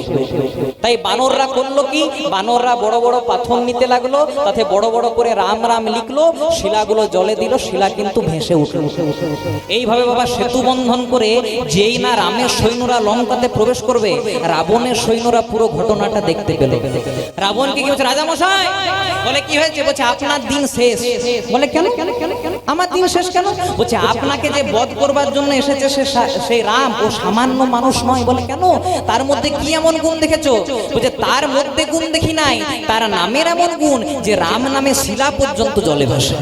তাই বানররা করলো কি? বানররা বড় বড় পাথর নিতে লাগলো, তাতে বড় বড় করে রাম রাম লিখলো, শিলাগুলো জলে দিল, শিলা কিন্তু ভেসে উঠলো। এইভাবে বাবা সেতু বন্ধন করে যেই না রামের সৈন্যরা লঙ্কাতে প্রবেশ করবে, রাবণের সৈন্যরা পুরো ঘটনাটা দেখতে পেল। রাবণকে কি বলছে, রাজা মশাই? বলে কি হয়েছে? বলছে আপনার দিন শেষ। বলে কেন? আমার দিন শেষ কেন? বলছে আপনাকে যে বধ করবার জন্য এসেছে সেই রাম, ও সামান্য মানুষ নয়। বলে কেন? তার মধ্যে কি এমন গুণ দেখেছো? বলছে তার মধ্যে গুণ দেখি নাই, তার নামের এমন গুণ যে রাম নামে শিলা পর্যন্ত জলে ভাসে।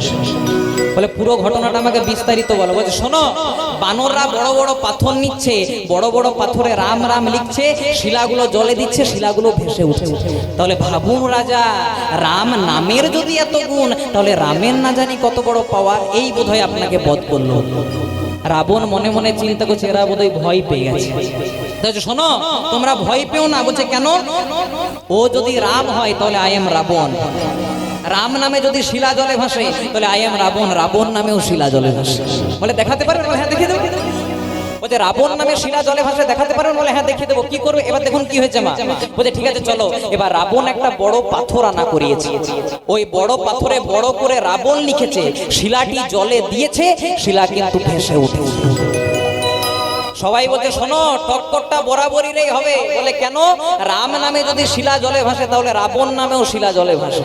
বলে পুরো ঘটনাটা আমাকে বিস্তারিত বলো। বলছে শোনো, বানররা বড় বড় পাথর নিচ্ছে, বড় বড় পাথরে রাম রাম লিখছে, শিলাগুলো জলে দিচ্ছে, শিলাগুলো ভেসে উঠছে। তাহলে ভাবুন রাজা, রাম নামের যদি এত গুণ, তাহলে রামের না জানি কত বড় পাওয়ার। এই বোধহয় আপনাকে বধ করলো। রাবণ মনে মনে চিন্তা করছে, এরা বোধহয় ভয় পেয়ে গেছে। শোনো, তোমরা ভয় পেও না। বলছে কেন? ও যদি রাম হয় তাহলে আই এম রাবণ। রাম নামে যদি শিলা জলে ভাসে তাহলে আই এম রাবণ। রাবণ নামেও শিলা জলে ভাসে। বলে দেখাতে পারবেন? বলে হ্যাঁ দেখিয়ে দেবো। বলছে রাবণ নামে শিলা জলে ভাসে দেখাতে পারবেন? বলে হ্যাঁ দেখিয়ে দেবো। কি করবে? এবার দেখুন কি হয়েছে মা। বলছে ঠিক আছে চলো। এবার রাবণ একটা বড় পাথর আনা করিয়েছে, ওই বড় পাথরে বড় করে রাবণ লিখেছে, শিলাটি জলে দিয়েছে, শিলা কিন্তু ভেসে উঠে। সবাই বলছে শোনো, টক্করটা বরাবরই হবে। বলে কেন? রাম নামে যদি শিলা জলে ভাসে তাহলে রাবণ নামেও শিলা জলে ভাসে।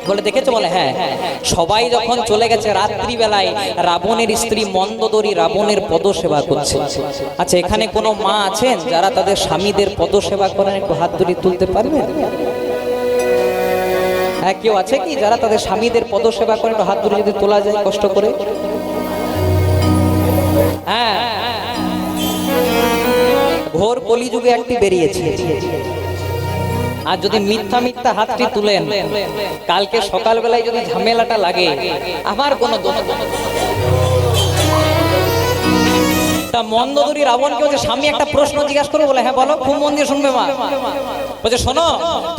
বলে দেখেছো? বলে হ্যাঁ। সবাই যখন চলে গেছে, রাত্রি বেলায় রাবণের স্ত্রী মন্দোদরী রাবণের পদসেবা করছে। আচ্ছা, এখানে কোনো মা আছেন যারা তাদের স্বামীদের পদসেবা করেন? একটু হাত ধরে তুলতে পারবেন? হ্যাঁ, কেউ আছে কি যারা তাদের স্বামীদের পদসেবা করেন? একটু হাত ধরে যদি তোলা যায় কষ্ট করে। হ্যাঁ, ঘোর কলিযুগে একটি বেরিয়েছে। আর যদি মিথ্যা মিথ্যা হাতটি তুলেন, কালকে সকালবেলায় যদি ঝামেলাটা লাগে, আমার কোনো দোষ। তা মন্দোদরী রাবণকে বলছে, স্বামী একটা প্রশ্ন জিজ্ঞাসা করবো? বলে হ্যাঁ বলো। খুব মন দিয়ে শুনবে মা। বলছে শোনো,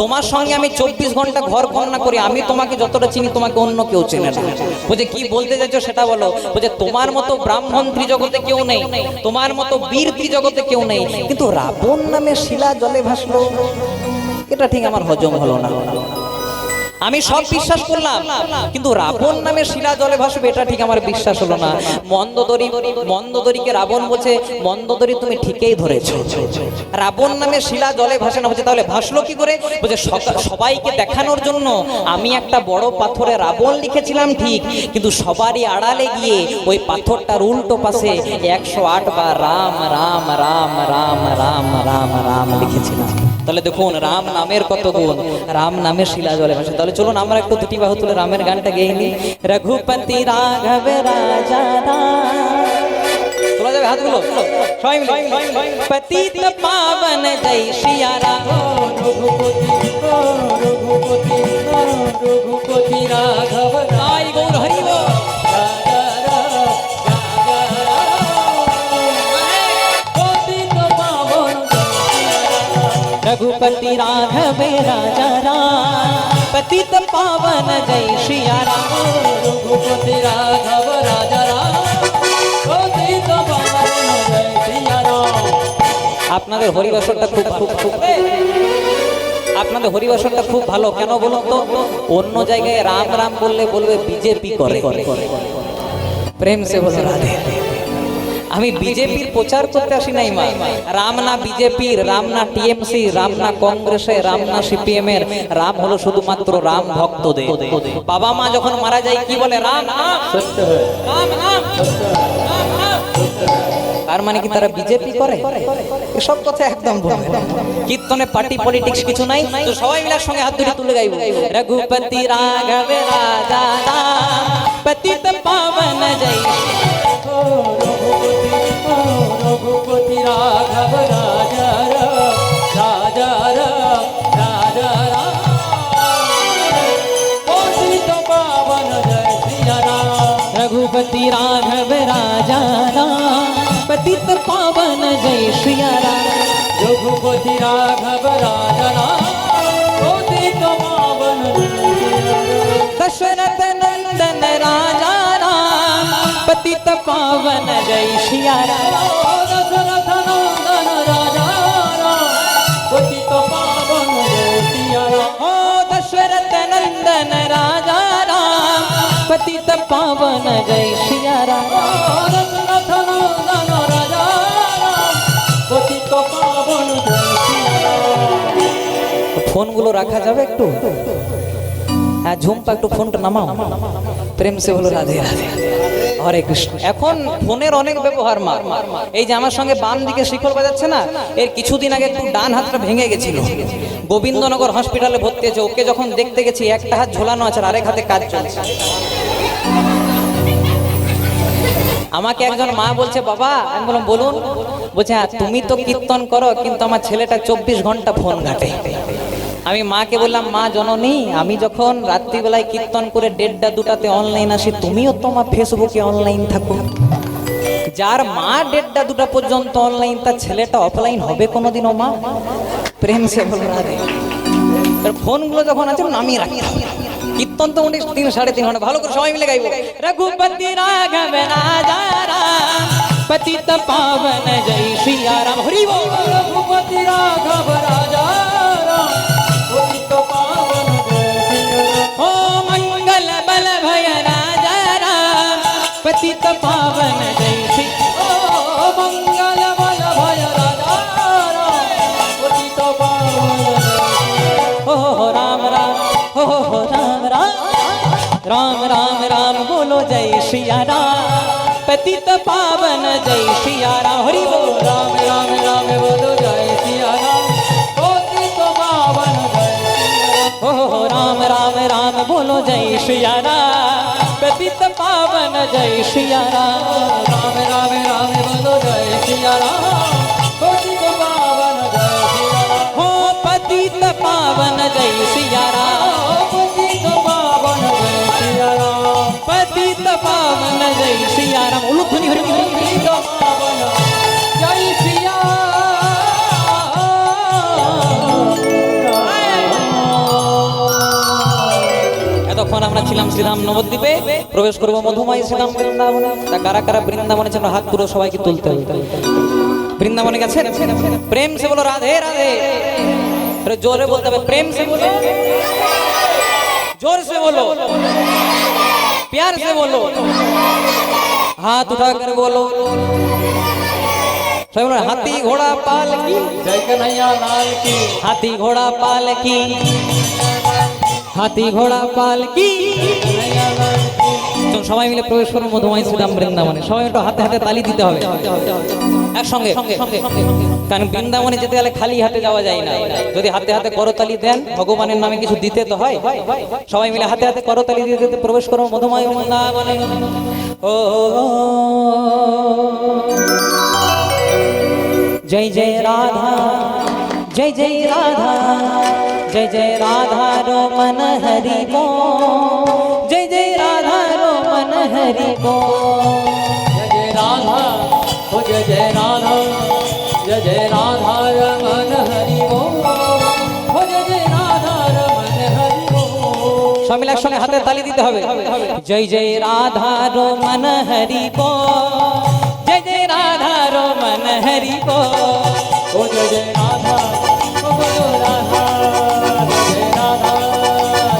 তোমার সঙ্গে আমি 24 ঘন্টা ঘর কন্যা করি, আমি তোমাকে যতটা চিনি তোমাকে অন্য কেউ চেনে না। বলছে কি বলতে চাইছো সেটা বলো। বলছে তোমার মতো ব্রাহ্মণ ত্রিজগতে কেউ নেই, তোমার মতো বীর ত্রিজগতে কেউ নেই, কিন্তু রাবণ নামে শিলা জলে ভাসলো, এটা ঠিক আমার হজম হলো না। আমি সব বিশ্বাস করলাম, কিন্তু রাবণ নামে শিলা জলে ভাসবে এটা ঠিক আমার বিশ্বাস হলো না। মন্দোদরীকে রাবণ বলছে, মন্দোদরী তুমি ঠিকই ধরেছো, রাবণ নামে শিলা জলে ভাসে না। বলছে তাহলে ভাসলো কি করে? বলছে সবাইকে দেখানোর জন্য আমি একটা বড় পাথরে রাবণ লিখেছিলাম ঠিক, কিন্তু সবারই আড়ালে গিয়ে ওই পাথরটার উল্টো পাশে 108 বার রাম রাম রাম রাম রাম রাম রাম লিখেছিলাম। তাহলে দেখুন রাম নামের কত গুণ, রাম নামে শিলা জলে ভাসে। তাহলে চলুন আমরা একটু দুটি বাহু তুলে রামের গানটা গেয়ে নিই। রঘুপতি রাঘব রাজা তোলা যাবে হাতগুলো সবাই মিলে। পতিত পাবন জয় সিয়া রাম, রঘুপতি রাঘব রাই গৌর হরি বল। रघुपति राघव राजा राम, पतित पावन जय सिया राम। रघुपति राघव राजा राम, पतित पावन जय सिया राम। আপনাদের হরিবাসরটা আপনাদের হরিবাসরটা খুব ভালো। কেন বলুন তো? অন্য জায়গায় রাম রাম বললে বলবে বিজেপি করে, প্রেম সে বলে রাধে। আমি বিজেপির প্রচার করতে আসি নাই মা। রাম না বিজেপির, রাম না টিএমসি, রাম না কংগ্রেসের, রাম না সিপিএম এর, রাম হলো শুধুমাত্র রাম ভক্তদের। বাবা মা যখন মারা যায় কি বলে? রাম নাম সত্য হয়, রাম নাম সত্য হয়, রাম নাম সত্য হয়। তার মানে কি তারা বিজেপি করে? এসব কথা একদম ভুল। কীর্তনে পার্টি পলিটিক্স কিছু নাই। তো সবাই মিলে সঙ্গে হাত ধরে তুলে গাইব, রঘুপতি রাঘব রাজা রাম, पतित पावन जय ओ रघुपति राघव राजा राजा राजा पतित पावन जय सिया राम। रघुपति राघव राजा राम पतित पावन जय श्रिया राम रघुपति राघव राजा राम पतित पावन जय सिया राम। दशरथ नंदन राजा राम पतित पावन जय श्रिया राम दशरथ नंदन राजा राम पतित पावन जय सिया राम। ओ दशरथ नंदन राजा राम पतित पावन जय श्रिया राम दशरथ नंदन राजा राम पतित पावन जय सिया राम। ফোনগুলো রাখা যাবে একটু? হ্যাঁ ঝুমপা একটু ফোনটা নামাও, প্রেম সে বলো রাধে রাধে হরে কৃষ্ণ। এখন ফোনের অনেক ব্যবহার মার, এই যে আমার সঙ্গে বাম দিকে শিকল বাজাচ্ছে না, এর কিছুদিন আগে একটু ডান হাতটা ভেঙে গেছিল, গোবিন্দনগর হসপিটালে ভর্তি আছে। ওকে যখন দেখতে গেছি একটা হাত ঝোলানো আছে আর আরেক হাতে কাজ চলছে। আমাকে একজন মা বলছে বাবা, আমি বললাম বলুন, বলছে হ্যাঁ তুমি তো কীর্তন করো কিন্তু আমার ছেলেটা 24 ঘন্টা ফোন ঘাটে। আমি মাকে বললাম মা জননী, আমি যখন রাত্রিবেলায় কীর্তন করে 1:30 2টাতে অনলাইন আসি, তুমিও তো আমার ফেসবুকে অনলাইন থাকো। যার মা 1:30 2টা পর্যন্ত অনলাইন, তার ছেলেটা অফলাইন হবে কোনোদিনও? মা প্রেম সে বলো রাধে। ফোনগুলো যখন আছে নামিয়ে রাখি, কীর্তন তো উনি 3 3.5 ঘন্টা ভালো করে সবাই মিলে গাইব। রঘুপতি রাঘব রাজা রাম পতিত পাবন জয় শ্রিয়া রাম হরি বল। रघुपति राघव राजा राम पतित पावन जय सिया राम। ओ मंगल बल भय राजा राम पतित पावन जय श्री। ओ मंगल बल भय राजा राम पतित पावन जय सिया राम। ओ राम राम ओ राम राम राम राम राम बोलो जय श्रिया राम पतित पावन जय श्रिया राम हरि बोल। राम राम राम बोलो जय सिया राम पतित पावन जय सिया राम। ओ राम राम राम बोलो जय श्रिया राम पतित पावन जय श्रिया राम। राम राम राम बोलो जय सिया राम पतित पावन जय सिया राम। हो पतित पावन जय श्रिया राम पतित पावन जय सिया राम। पतित पावन जय श्रिया राम। उलुध्वनि हरि हरि पतित पावन जय सिया এতক্ষণ আমরা ছিলাম শ্রীধাম নবদ্বীপে, প্রবেশ করবো মধুময় শ্রীধাম বৃন্দাবনে। তা কারা কারা বৃন্দাবনে ছিল হাত পুরো সবাইকে তুলতে হবে। বৃন্দাবনে গেছেন? প্রেম সে বলো রাধে রাধে। अरे जोरे बोलते हुए प्रेम से बोलो, जोर से बोलो, प्यार से बोलो, हाथ उठाकर बोलो। सब बोलो हाथी घोड़ा पाल की जय कन्हैया लाल की। हाथी घोड़ा पाल की हाथी घोड़ा पाल की। कन्हैया लाल की। তো সবাই মিলে প্রবেশ করুন মধুময় শ্রীধাম বৃন্দাবনে। সবাই একটু হাতে হাতে তালি দিতে হবে একসঙ্গে, কারণ বৃন্দাবনে যেতে গেলে খালি হাতে যাওয়া যায় না। যদি হাতে হাতে করতালি দেন, ভগবানের নামে কিছু দিতে তো হয়। সবাই মিলে হাতে হাতে করতালি দিয়ে দিতে প্রবেশ করুন মধুময় বৃন্দাবনে। ও जय जय राधा, जय जय राधा, जय जय राधा रो मन हरि बो, जय जय राधा रो मन हरि बो। जय जय राधा हो जय जय राधा, जय जय राधा रमन हरि ओ, हो जय जय राधा रमन हरि ओ। সব মিলে একসঙ্গে হাতে তালি দিতে হবে। जय जय राधा रो मन हरि बो, जय जय राधा रो मन हरि बो। हो जय जय राधा हो बोलो राधा, जय जय राधा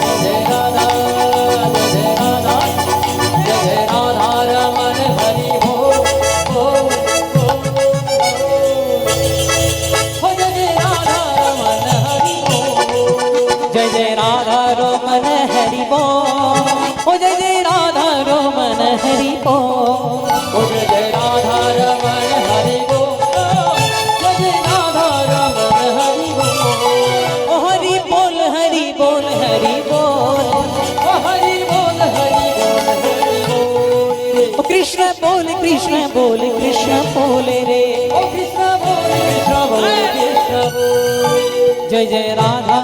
जय जय राधा, जय जय राधा जय जय राधा रमन हरि ओ, हो जय जय राधा रमन हरि ओ। जय जय राधा रो मन हरि बो, ओ जय जय राधा रो मन हरि बो। हो जय जय राधा रमन हरि ओ, जय जय राधा रमन हरि ओ। ओ हरि बोल हरि बोल हरि बोल। ओ हरि बोल हरि बोल हरि কৃষ্ণ বলে কৃষ্ণ বলে কৃষ্ণ বলে রে, ও কৃষ্ণ বল কৃষ্ণ বল কৃষ্ণ বল। জয় জয় রাধা,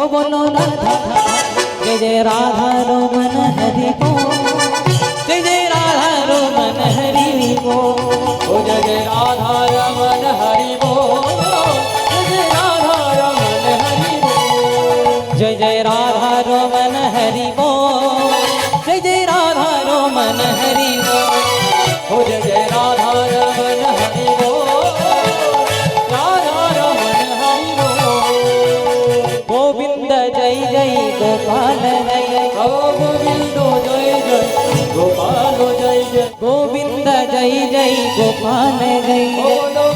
ও বলো রাধা, জয় জয় রাধা রমন হরি বল, জয় জয় রাধা রমন হরি বল। ও জয় জয় রাধা রমন হরি বল, জয় জয় রাধা রমন হরি বল। जय जय राधा रमन हरि बोल, जय जय राधा रमन हरि बोल। ও জয় জয় রাধা রমন হরি বল, রাধা রমন হরি বল। गोविंद जय जय गोपाल जय, ও গোবিন্দ জয় জয় গোপাল জয় জয়। गोविंद जय जय गोपाल जय। ও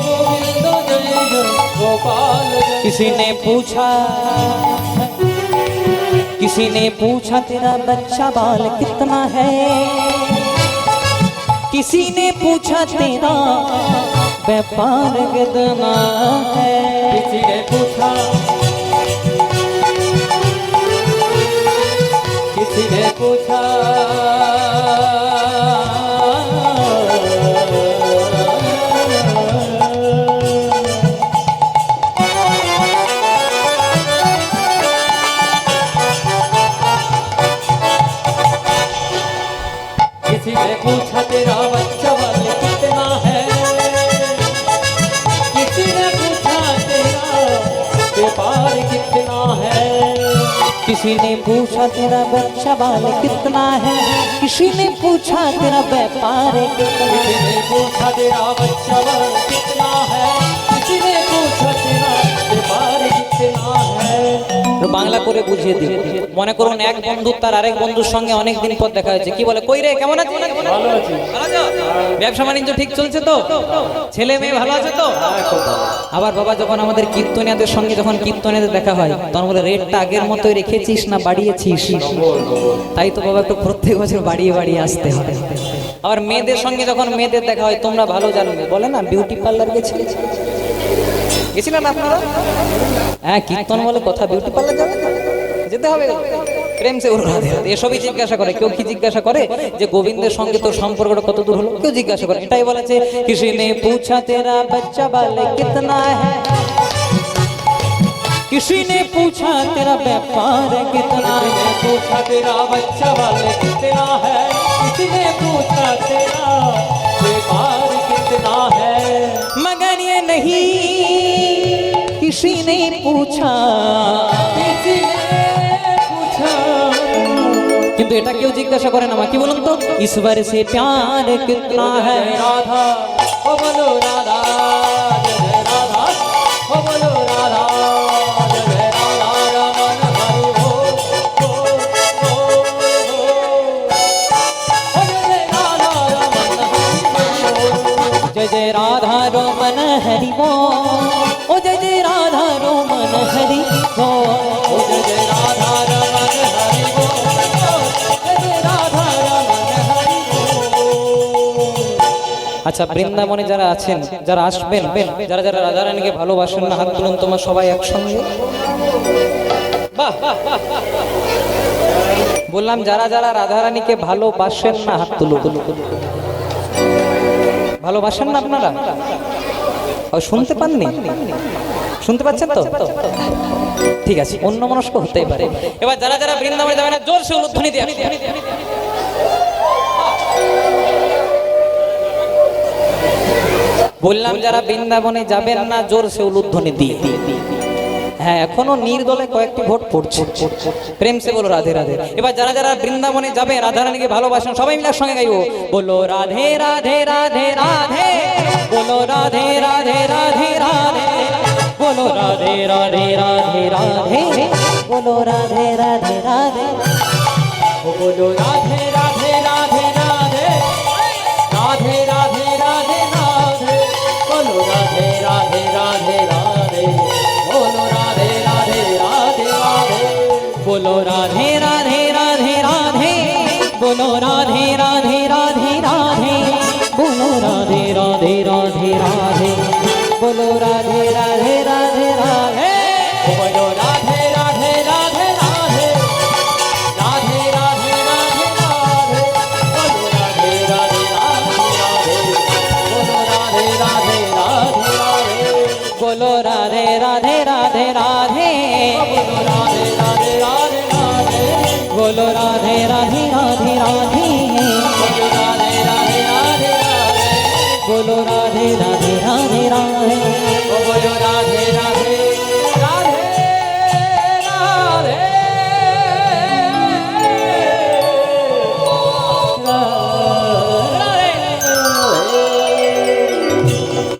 গোবিন্দ জয় জয় গোপাল জয়। किसी ने पूछा, किसी ने पूछा तेरा बच्चा बाल कितना है, किसी ने पूछा तेरा व्यापार कितना है। किसी ने पूछा, किसी ने पूछा, किसी ने पूछा तेरा बच्चा बल कितना है, किसी ने पूछा तेरा व्यापार कितना है। किसी ने पूछा तेरा बच्चा बाल कितना है, किसी ने पूछा तेरा व्यापार कितना है। किसी ने पूछा तेरा बच्चा बल कितना है, किसी ने पूछा तेरा व्यापार कितना है। তো বাংলা করে বুঝিয়ে দিই। মনে করুন এক বন্ধু তার আরেক বন্ধুর সঙ্গে অনেক দিন পর দেখা হয়েছে, কি বলে কই রে কেমন আছিস? ভালো আছি। ভালো আছো? ব্যবসা বাণিজ্য ঠিক চলছে তো? ছেলে মেয়ে ভালো আছে তো? আবার বাবা যখন আমাদের কীর্তনিয়াদের সঙ্গে যখন কীর্তনিয়াদের দেখা হয় তখন বলে রেটটা আগের মতোই রেখেছিস না বাড়িয়েছিস? তাই তো বাবা একটু প্রত্যেক বছর বাড়িয়ে বাড়িয়ে আসতে হয়। আবার মেয়েদের সঙ্গে যখন মেয়েদের দেখা হয় তোমরা ভালো জানবে, বলে না বিউটি পার্লার গেছিলে, গেছিলেন আপনারা? হ্যাঁ কীর্তন বলে কথা, বিউটি পার্লার যাবে, যেতে হবে। প্রেম সে রাধে রাধে এসবই জিজ্ঞাসা করে। কেউ কি জিজ্ঞাসা করে যে গোবিন্দের সঙ্গে তোর সম্পর্কটা কত দূর হলো? কেউ জিজ্ঞাসা করে। এটাই বলেছে কিসি নে পুছা তেরা বাচ্চা বালে কিতনা হ্যায়, किसी ने पूछा तेरा व्यापार कितना किसी है। ने पूछा तेरा बच्चा बल कितना है, किसी ने पूछा तेरा व्यापार कितना है। मगर ये नहीं किसी ने पूछा, किसी ने पूछा, কিন্তু এটা কেউ জিজ্ঞাসা করে না। মা কি বলুন তো, ईश्वर से प्यार कितना है। जय राधा ओ बोलो राधा, जय जय राधा ओ बोलो राधा, जय जय राधा रमन हरि बोल, बोल, बोल, बोल। ओ जय जय राधा रमन हरि बोल। जय जय राधा रमन हरि बोल, ओ जय जय राधा रमन हरि बोल। ओ जय जय राधा रमन हरि बोल, जय जय राधा रमन हरि बोल। আচ্ছা বৃন্দাবনে যারা আছেন, যারা আসবেন, যারা যারা রাধারানীকে ভালোবাসেন না হাত তুলুন তোমার সবাই একসঙ্গে। বাহ, বললাম যারা যারা রাধারানীকে ভালোবাসেন না হাত তুলুন। ভালোবাসেন না আপনারা? ও শুনতে পাননি? শুনতে পাচ্ছেন তো? ঠিক আছে, অন্য মনস্ক হতেই পারে। এবার যারা যারা বৃন্দাবনে যাবে না জোরসে উলুধ্বনি দিয়ে বললাম, যারা বৃন্দাবনে যাবেন না জোরসে উলুধ্বনি দিয়ে। হ্যাঁ এখনো নির্দলে কয়েকটি ভোট পড়ছে। প্রেম সে বলো রাধে রাধে। এবার যারা যারা বৃন্দাবনে যাবে রাধারানীকে ভালোবাসেন সবাই মিলে সঙ্গে গাইবো, বলো রাধে রাধে রাধে রাধে, বলো রাধে রাধে রাধে রাধে, বলো রাধে রাধে রাধে রাধে, বলো রাধে রাধে রাধে। ओ बोलो राधे राधे राधे राधे, राधे राधे राधे राधे, बोलो राधे राधे राधे राधे, बोलो राधे राधे राधे राधे, बोलो राधे राधे राधे राधे, बोलो राधे राधे राधे राधे, बोलो राधे राधे राधे राधे, बोलो राधे राधे राधे राधे। ओ बोलो राधे राधे राधे राधे, राधे राधे राधे राधे, बोलो राधे राधे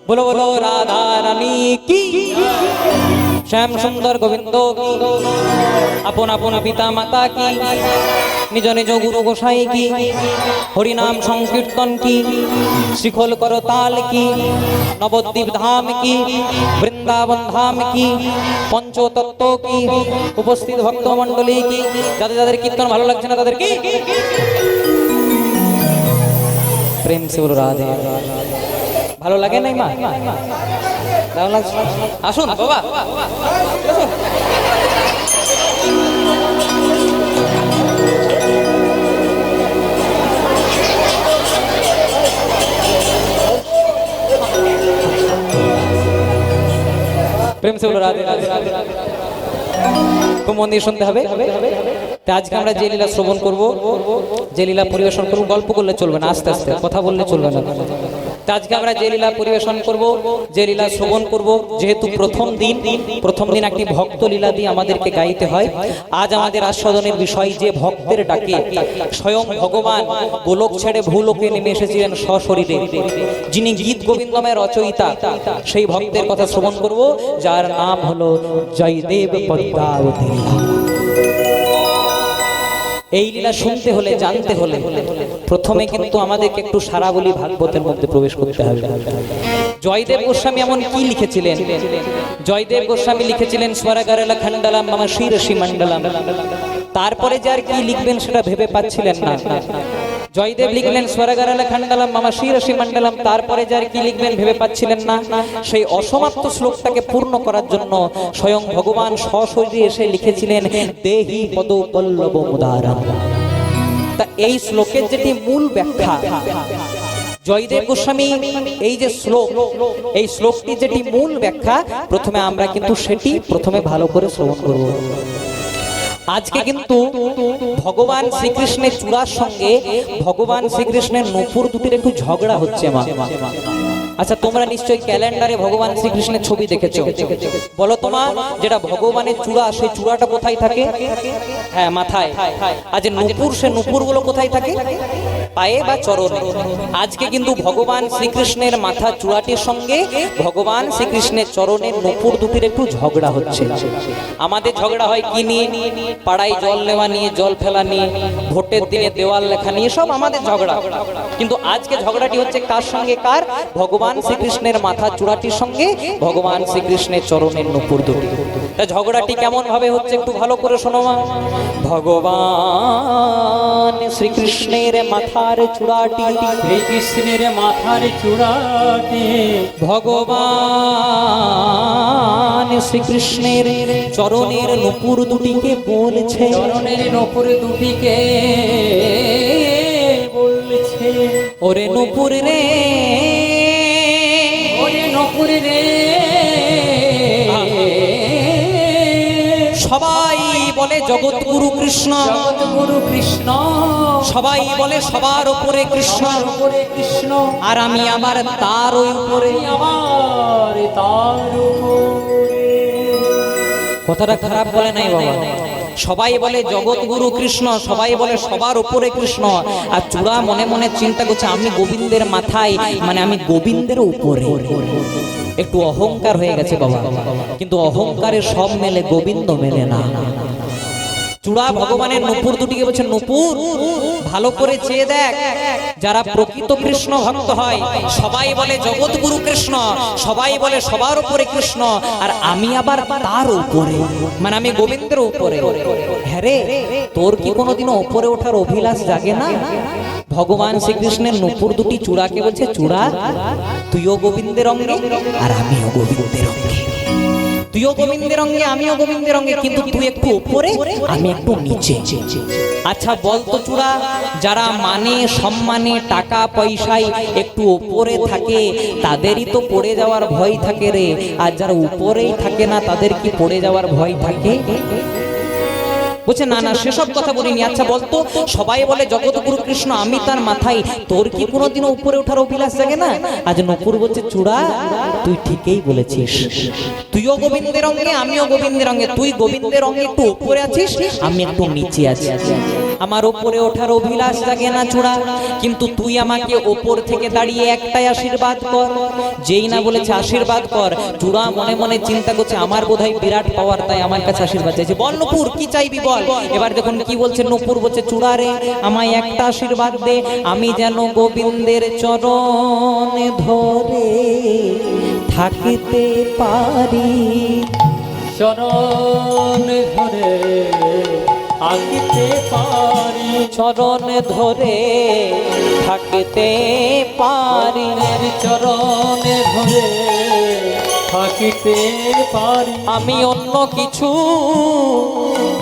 बोलो बोलो राधा रानी की श्याम सुंदर गोविंद की अपन अपन पिता माता की निज निज गुरु गोसाई की हरिनाम संकीर्तन की शिखोल करो ताल की नवद्वीप धाम की वृंदावन धाम की पंचतत्व की उपस्थित भक्त मंडली की যাদের যাদের কীর্তন ভালো লাগছে না তাদের কি প্রেম সে বলো রাধে ভালো লাগে নাই মা ভালো লাগছে আসুন বাবা আসুন প্রেম সে বলো রাধে রাধে খুব মন দিয়ে শুনতে হবে তো আজকে আমরা যে লীলা শ্রবণ করব যে লীলা পরিবেশন করব গল্প করলে চলবে না আস্তে আস্তে কথা বললে চলবে না তো আজকে আমরা যে লীলা পরিবেশন করব যে লীলা শ্রবণ করব যেহেতু প্রথম দিন একটি ভক্ত লীলা দিয়ে আমাদেরকে গাইতে হয় আজ আমাদের আস্বাদনের বিষয় যে ভক্তের ডাকে স্বয়ং ভগবান গোলক ছেড়ে ভূলোকে নেমে এসেছিলেন সশরীরে যিনি গীত গোবিন্দময় রচয়িতা সেই ভক্তের কথা শ্রবণ করব যার নাম হলো জয়দেব পদ্মাবতী এই লীলা শুনতে হলে জানতে হলে প্রথমে কিন্তু আমাদেরকে একটু সারাবলি ভাগবতের মধ্যে প্রবেশ করতে হবে জয়দেব গোস্বামী এমন কি লিখেছিলেন জয়দেব গোস্বামী লিখেছিলেন স্বরগারেলা খণ্ডলাম মম শিরসি মণ্ডলম তারপরে যার কি লিখবেন সেটা ভেবে পাচ্ছিলেন না জয়দেব লিখলেন স্বরগারেলা খণ্ডলাম মম শিরসি মণ্ডলম তারপরে যার কি লিখবেন ভেবে পাচ্ছিলেন না সেই অসমাপ্ত শ্লোকটাকে পূর্ণ করার জন্য স্বয়ং ভগবান সশরীরে এসে লিখেছিলেন দেহি পদপল্লব মুদারম তা এই শ্লোকের যেটি মূল ব্যাখ্যা জয়দেব গোস্বামী এই যে শ্লোক এই শ্লোকটি যেটি মূল ব্যাখ্যা প্রথমে আমরা কিন্তু সেটি প্রথমে ভালো করে শ্রবণ করব আজকে কিন্তু ভগবান শ্রীকৃষ্ণের চূড়ার সঙ্গে ভগবান শ্রীকৃষ্ণের নূপুর দুটির একটু ঝগড়া হচ্ছে মা আচ্ছা তোমরা নিশ্চয়ই ক্যালেন্ডারে ভগবান শ্রীকৃষ্ণের ছবি দেখেছো বলো তোমার যেটা ভগবানের চূড়া সেই চূড়াটা কোথায় থাকে হ্যাঁ মাথায় আজ নূপুর সে নূপুর গুলো কোথায় থাকে পায়ে বা চরণে আজকে কিন্তু ভগবান শ্রীকৃষ্ণের মাথা চূড়াটির সঙ্গে ভগবান শ্রীকৃষ্ণের চরণের নূপুর দুটির একটু ঝগড়া হচ্ছে আমাদের ঝগড়া হয় কি নিয়ে পাড়ায় জল নেওয়া নিয়ে জল ফেলা নিয়ে ভোটের দিনে দেওয়াল লেখা নিয়ে সব আমাদের ঝগড়া কিন্তু আজকে ঝগড়াটি হচ্ছে কার সঙ্গে কার ভগবান শ্রীকৃষ্ণের মাথা চূড়াটির সঙ্গে ভগবান শ্রীকৃষ্ণের চরণের নূপুর দুটি তা ঝগড়াটি কেমন ভাবে হচ্ছে একটু ভালো করে শোনো মা ভগবান শ্রীকৃষ্ণের মাথার চূড়াটি শ্রীকৃষ্ণের মাথার চূড়াটি ভগবান শ্রীকৃষ্ণের চরণের নূপুর দুটিকে বলছে চরণের নূপুর দুটিকে বলছে ওরে নূপুর রে ওরে নূপুর রে সবাই বলে জগৎগুরু কৃষ্ণ জগৎগুরু কৃষ্ণ সবাই বলে সবার উপরে কৃষ্ণ উপরে কৃষ্ণ আর আমি আমার তার উপরে আমার তার উপরে কথাটা খারাপ বলে নাই বাবা সবাই বলে জগৎগুরু কৃষ্ণ সবাই বলে সবার উপরে কৃষ্ণ আর চূড়া মনে মনে চিন্তা করছে আমি গোবিন্দের মাথায় মানে আমি গোবিন্দের উপরে একটু অহংকার হয়ে গেছে বাবা কিন্তু অহংকারে সব মেলে গোবিন্দ মেলে না চূড়া ভগবানের নূপুর দুটিকে বলছে নূপুর ভালো করে চেয়ে দেখ যারা প্রকৃত কৃষ্ণ ভক্ত হয় সবাই বলে জগৎগুরু কৃষ্ণ সবাই বলে সবার উপরে কৃষ্ণ আর আমি আবার তার উপরে মানে আমি গোবিন্দের উপরে হ্যাঁ রে তোর কি কোনোদিনও উপরে ওঠার অভিলাষ জাগে না ভগবান শ্রীকৃষ্ণের নূপুর দুটি চূড়াকে বলছে চূড়া তুইও গোবিন্দের অঙ্গে আর আমিও গোবিন্দের অঙ্গে তুইও গোবিন্দের অঙ্গে আমিও গোবিন্দের অঙ্গে কিন্তু তুই একটু উপরে আমি একটু নিচে আচ্ছা বলতো চূড়া যারা মানে সম্মানে টাকা পয়সায় একটু উপরে থাকে তাদেরই তো পড়ে যাওয়ার ভয় থাকে রে আর যারা উপরেই থাকে না তাদের কি পড়ে যাওয়ার ভয় থাকে বলছে না না সেসব কথা বলিনি। আচ্ছা বলতো, সবাই বলে জগৎগুরু কৃষ্ণ, আমি তার মাথায়, তোর কি কোনোদিনও উপরে ওঠার অভিলাষ জাগে না? আজ নপুর বলছে চূড়া, তুই ঠিকই বলেছিস, তুইও গোবিন্দের অঙ্গে আমিও গোবিন্দের অঙ্গে, তুই গোবিন্দের অঙ্গে একটু উপরে আছিস, আমি একটু নিচে আছি। আমার উপরে ওঠার অভিলাষ জাগে না চূড়া, কিন্তু তুই আমাকে ওপর থেকে দাঁড়িয়ে একটাই আশীর্বাদ কর। যেই না বলেছে আশীর্বাদ কর, চূড়া মনে মনে চিন্তা করছে আমার বোধহয় বিরাট পাওয়ার, তাই আমার কাছে আশীর্বাদ চাইছে। বল নূপুর কি চাইবি বল। এবার দেখুন কি বলছে নূপুর, বলছে চূড়া রে আমায় একটা আশীর্বাদ দে, আমি যেন গোবিন্দের চরণ ধরে থাকিতে পারি। চরণ ধরে থাকিতে পারি, চরণ ধরে থাকিতে পারি, চরণ ধরে থাকিতে পারি। আমি অন্য কিছু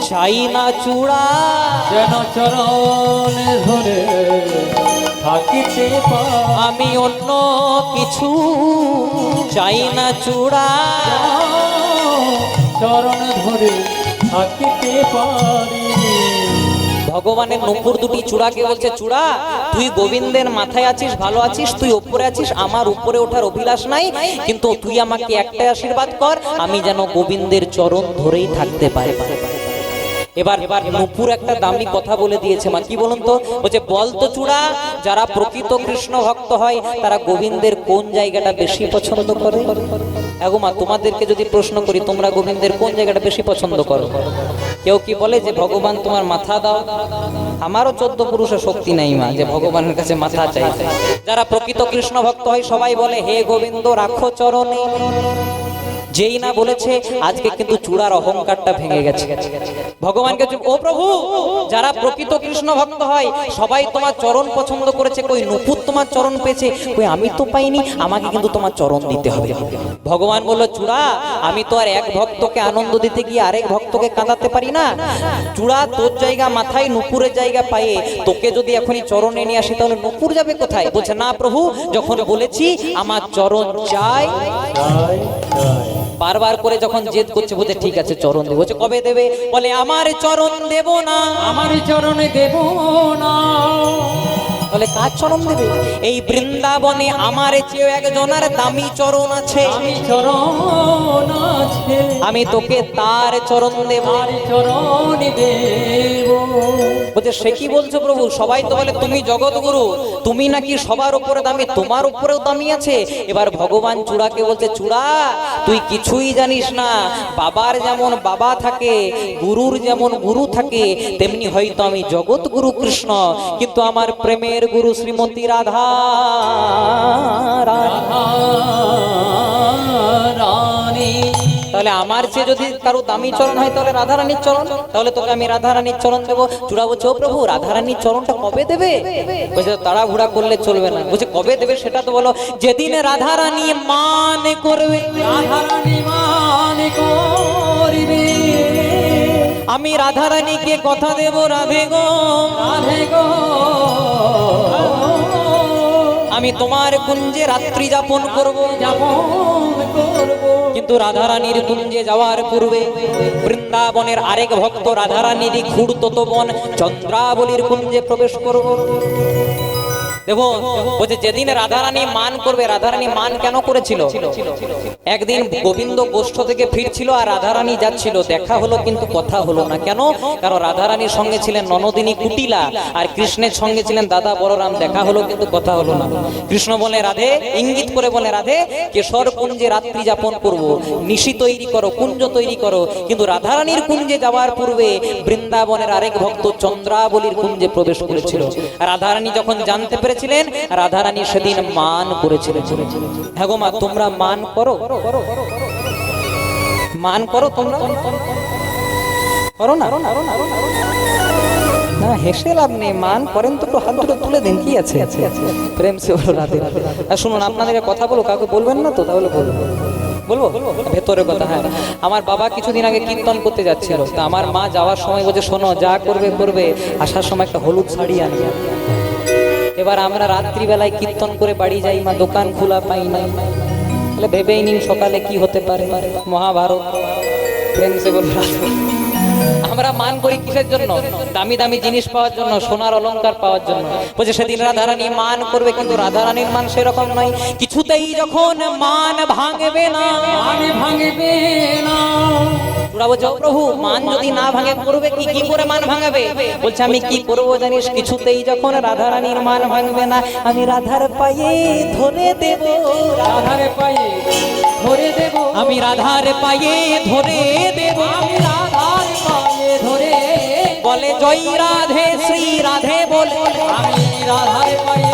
চাই না চূড়া, যেন চরণ ধরে থাকিতে পারি। আমি অন্য কিছু চাই না চূড়া, চরণ ধরে থাকিতে পারি। ভগবানের নূপুর দুটি চূড়াকে বলছে চূড়া, তুই গোবিন্দের মাথায় আছিস, ভালো আছিস, তুই উপরে আছিস, আমার উপরে ওঠার অভিলাষ নাই, কিন্তু তুই আমাকে একটাই আশীর্বাদ কর, আমি যেন গোবিন্দের চরণ ধরেই থাকতে পারি। এবার নূপুর একটা দামি কথা বলে দিয়েছে মা, কি বলুন তো? বলছে বল তো চূড়া, যারা প্রকৃত কৃষ্ণ ভক্ত হয় তারা গোবিন্দের কোন জায়গাটা বেশি পছন্দ করে? এগো মা, তোমাদেরকে যদি প্রশ্ন করি, তোমরা গোবিন্দের কোন জায়গাটা বেশি পছন্দ করো? কেউ কি বলে যে ভগবান তোমার মাথা দাও? আমারও 14 পুরুষের শক্তি নেই মা যে ভগবানের কাছে মাথা চাই। যারা প্রকৃত কৃষ্ণ ভক্ত হয় সবাই বলে হে গোবিন্দ রাখো চরণে। যেই না বলেছে আজকে কিন্তু চূড়ার অহংকারটা ভেঙে গেছে। ভগবানকে ও প্রভু, যারা প্রকৃত কৃষ্ণ ভক্ত হয় সবাই তোমার চরণ পছন্দ করেছে, কই নূপুর তোমার চরণ পেয়েছে, কই আমি তো পাইনি, আমাকে কিন্তু তোমার চরণ দিতে হবে। ভগবান বলল চূড়া, আমি তো আর এক ভক্তকে আনন্দ দিতে গিয়ে আরেক ভক্তকে কাঁদাতে পারি না। চূড়া তোর জায়গা মাথায়, নূপুরের জায়গা পায়ে, তোকে যদি এখনই চরণে নিয়ে আসি তাহলে নূপুর যাবে কোথায়? বলছে না প্রভু, যখন বলেছি আমার চরণ চাই, বারবার করে যখন জেদ করছে বলছে ঠিক আছে চরণ দেবো। বলছে কবে দেবে? বলে আমার চরণ দেব না, আমার চরণে দেব না। বলে কার চরণ দেবে? এই বৃন্দাবনে আমার চেয়ে একজনের দামি চরণ আছে, আমি চরণ আছে, আমি তোকে তার চরণ দেব, আর চরণ দেব। বলছে সে কি বলছো প্রভু? সবাই তো বলে তুমি জগৎগুরু, তুমি নাকি সবার উপরে দামি, তোমার উপরেও দামি আছে। এবার ভগবান চূড়াকে বলছে চূড়া, তুই কিছুই জানিস না, বাবার যেমন বাবা থাকে, গুরুর যেমন গুরু থাকে, তেমনি হয়তো আমি জগৎগুরু কৃষ্ণ, কিন্তু আমার প্রেমের গুরু শ্রীমতী রাধা রানী। তাহলে আমার চেয়ে যদি কারো দামি চরণ হয় তাহলে রাধারানীর চরণ, তাহলে তোকে আমি রাধারানীর চরণ দেবো। চূড়া বলছে ও প্রভু, রাধারানীর চরণটা কবে দেবে? বলছে তাড়াহুড়া করলে চলবে না। বলছে কবে দেবে সেটা তো বলো। যেদিন রাধারানী মান করবে, রাধারানী মান করিবে, আমি রাধারানীকে কথা দেব রাধে গো, রাধে গো, আমি তোমার কুঞ্জে রাত্রি যাপন করব, যাপন করব। কিন্তু রাধারানীর কুঞ্জে যাওয়ার পূর্বে বৃন্দাবনের আরেক ভক্ত রাধারানীর খুড়তোতবন চন্দ্রাবলীর কুঞ্জে প্রবেশ করব। দেখো বলছে যেদিন রাধারানী মান করবে, রাধারানী মান কেন করেছিল? একদিন গোবিন্দ গোষ্ঠ থেকে ফিরছিল আর রাধারানী যাচ্ছিল, দেখা হলো কিন্তু কথা হলো না। কেন? কারণ রাধারানীর সঙ্গে ছিলেন ননদিনী কুটিলা আর কৃষ্ণের সঙ্গে ছিলেন দাদা বলরাম। দেখা হলো কিন্তু কথা হলো না। কৃষ্ণ বলে রাধে, ইঙ্গিত করে বলে রাধে, কেশর কুঞ্জে রাত্রি যাপন করব, নিশি তৈরি করো, কুঞ্জ তৈরি করো। কিন্তু রাধারানীর কুঞ্জে যাওয়ার পূর্বে বৃন্দাবনের আরেক ভক্ত চন্দ্রাবলীর কুঞ্জে প্রবেশ করেছিল। রাধারানী যখন জানতে পেরেছিলেন, রাধারানী সেদিন মান করেছিলেন। হ্যাঁ গো মা, তোমরা মান করো, মান করো, তোমরা করো না? না হেসে লাভ নেই, মান করেন তো হাত দুটো তুলে দেন, কি আছে? প্রেম সে বলো রাধে। আর শুনুন, আপনাদের কথা বলো, কাউকে বলবেন না তো? তাহলে বলবো ভেতরের কথা। হ্যাঁ, আমার বাবা কিছুদিন আগে কীর্তন করতে যাচ্ছিল, তা আমার মা যাওয়ার সময় বলছে শোনো, যা করবে করবে, আসার সময় একটা হলুদ শাড়ি আনবে। এবার আমরা রাত্রিবেলায় কীর্তন করে বাড়ি যাই, মা দোকান খোলা পাই নাই, তাহলে ভেবেই নিন সকালে কি হতে পারে। মহাভারত, প্রেম সে বলো রাধে। আমরা মান করি কিসের জন্য? দামি দামি জিনিস পাওয়ার জন্য, সোনার অলংকার পাওয়ার জন্য। বলছে সেদিন রাধারানী মান করবে, কিন্তু রাধারানীর মান সেরকম নয়। কিছুতেই যখন মান ভাঙবে না, মানে ভাঙবে না। তোরা বলছো প্রভু মান যদি না ভাঙে করবে কি? কি করে মান ভাঙাবে? বলছে আমি কি করব জানিস? কিছুতেই যখন রাধারানীর মান ভাঙবে না, আমি রাধার পায়ে ধরে দেব। রাধার পায়ে ধরে দেব, আমি রাধার পায়ে ধরে দেব। আমি রাধার পায়ে ধরে বলে জয় রাধে শ্রী রাধে বলে, আমি রাধার পায়ে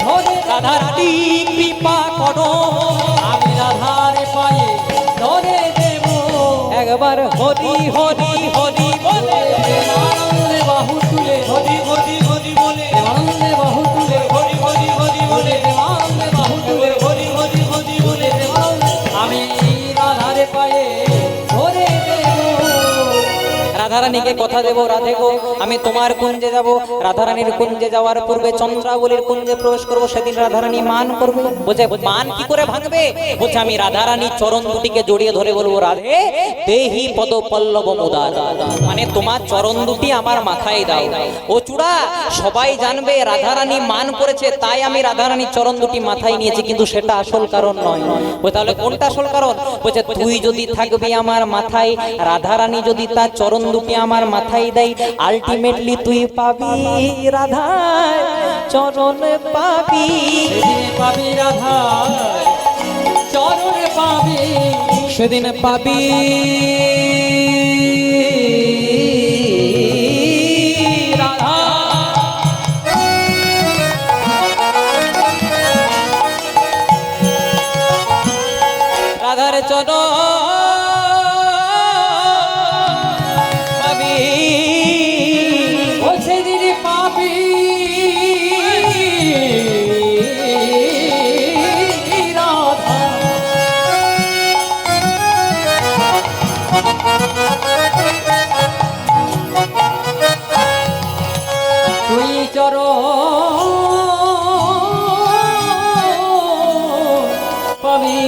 ধরে রাধারানী কৃপা করো। আমি রাধার পায়ে ধরে দেব। একবার হরি হরি হরি বলে, আনন্দে বাহু তুলে হরি হরি হরি বলে, আনন্দে বাহু তুলে হরি হরি হরি বলে, আনন্দে বাহু তুলে হরি হরি হরি বলে, আমি রাধার পায়ে ধরে দেব। রাধারানীকে কথা দেব, রাধে গো আমি তোমার কুঞ্জে যাব। রাধারানীর কুঞ্জে যাওয়ার পূর্বে চন্দ্রাবলীর কুঞ্জে প্রবেশ করব। সেদিন রাধারানী মান করবে। বলছে মান কি করে ভাঙবে? বলছে আমি রাধারানীর চরণ দুটিকে জড়িয়ে ধরে বলবো, রাধে দেহি পদ পল্লব মুদার, মানে তোমার চরণ দুটি আমার মাথায় দাও। ও চূড়া, সবাই জানবে রাধারানী মান করেছে, তাই আমি রাধারানীর চরণ দুটি মাথায় নিয়েছি, কিন্তু সেটা আসল কারণ নয়। বলছে তাহলে কোনটা আসল কারণ? বলছে তুই যদি থাকবি আমার মাথায়, রাধারানী যদি তার চরণ দুটি আমার মাথায় দেয়, আলটিমেটলি তুই পাবি রাধার চরণ পাবি। সেদিন পাবি রাধার চরণে পাবি, সেদিন পাবি রাধা রাধার চরণ পাবি। ও সেদিন পাবি রাধা। তুই পাবি।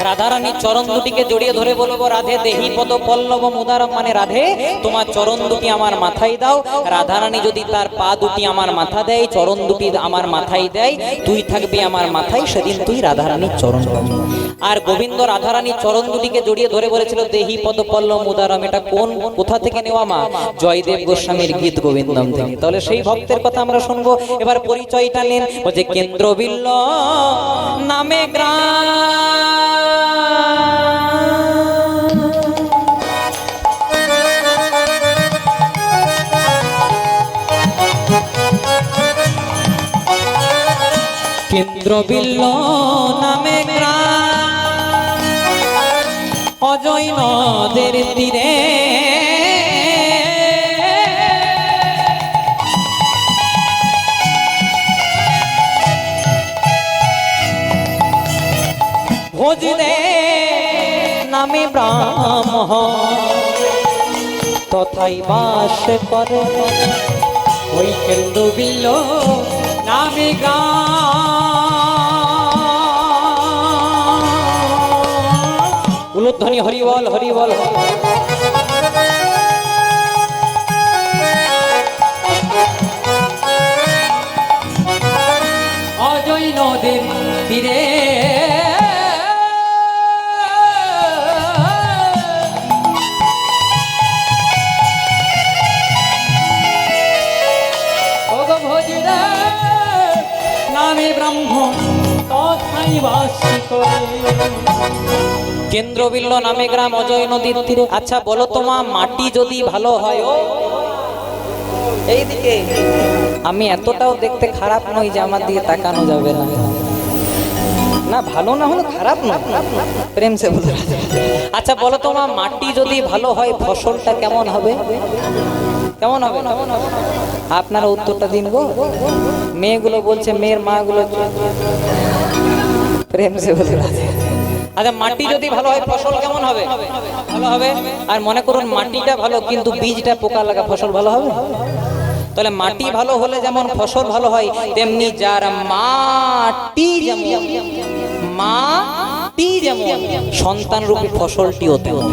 রাধারানীর চরণ দুটিকে জড়িয়ে ধরে বলবো, রাধে দেহি পদ পল্লব মুদারম, মানে রাধে তোমার চরণ দুটি আমার মাথায় দাও। রাধারানী যদি তার পা দুটি আমার মাথা দেয়, চরণ দুটি আমার মাথায় দেয়, তুই থাকবি আমার মাথায়, সেদিন তুই রাধারানীর চরণ পাবি। আর গোবিন্দ রাধারানীর চরণ দুটিকে জড়িয়ে ধরে বলেছিল দেহি পদ পল্লব মুদারম। এটা কোথা থেকে নেওয়া মা? জয়দেব গোস্বামীর গীত গোবিন্দম থেকে। তাহলে সেই ভক্তের কথা আমরা শুনবো। এবার পরিচয়টা নেন। বলছে কেন্দ্রবিল্ল নামে গ্রাম, কেন্দ্রবিল্ল নামে গ্রাম, অজয় নদের তীরে। ভোজদে নামে ব্রাহ্মণ, তথাই বাস করে। ওই কেন্দ্রবিল্ল নামে গান। উলুধ্বনি হরি বল হরি বল। অজয় নদের তীরে নামে ব্রাহ্মণ তথাই বাস করে। কেন্দ্রবিল্ল নামে গ্রাম, অজয় নদীর তীরে। আচ্ছা বলো তোমা, মাটি যদি ভালো হয়, ও এইদিকে আমি এতটাও দেখতে খারাপ নই যে আমার দিকে তাকানো যাবে না। না ভালো না হলে খারাপ না, প্রেম সে বলে। আচ্ছা বলো তোমা, মাটি যদি ভালো হয় ফসলটা কেমন হবে? কেমন হবে? আপনারা উত্তরটা দিন গো। মেয়েগুলো বলছে, মেয়ের মা গুলো প্রেম সে বলে। আচ্ছা মাটি যদি ভালো হয় ফসল কেমন হবে? ভালো হবে। আর মনে করুন মাটিটা ভালো কিন্তু বীজটা পোকা লাগা, ফসল ভালো হবে? তাহলে মাটি ভালো হলে যেমন ফসল ভালো হয়, তেমনি যার মাটি যেমন সন্তান রূপী ফসলটিও তেমন।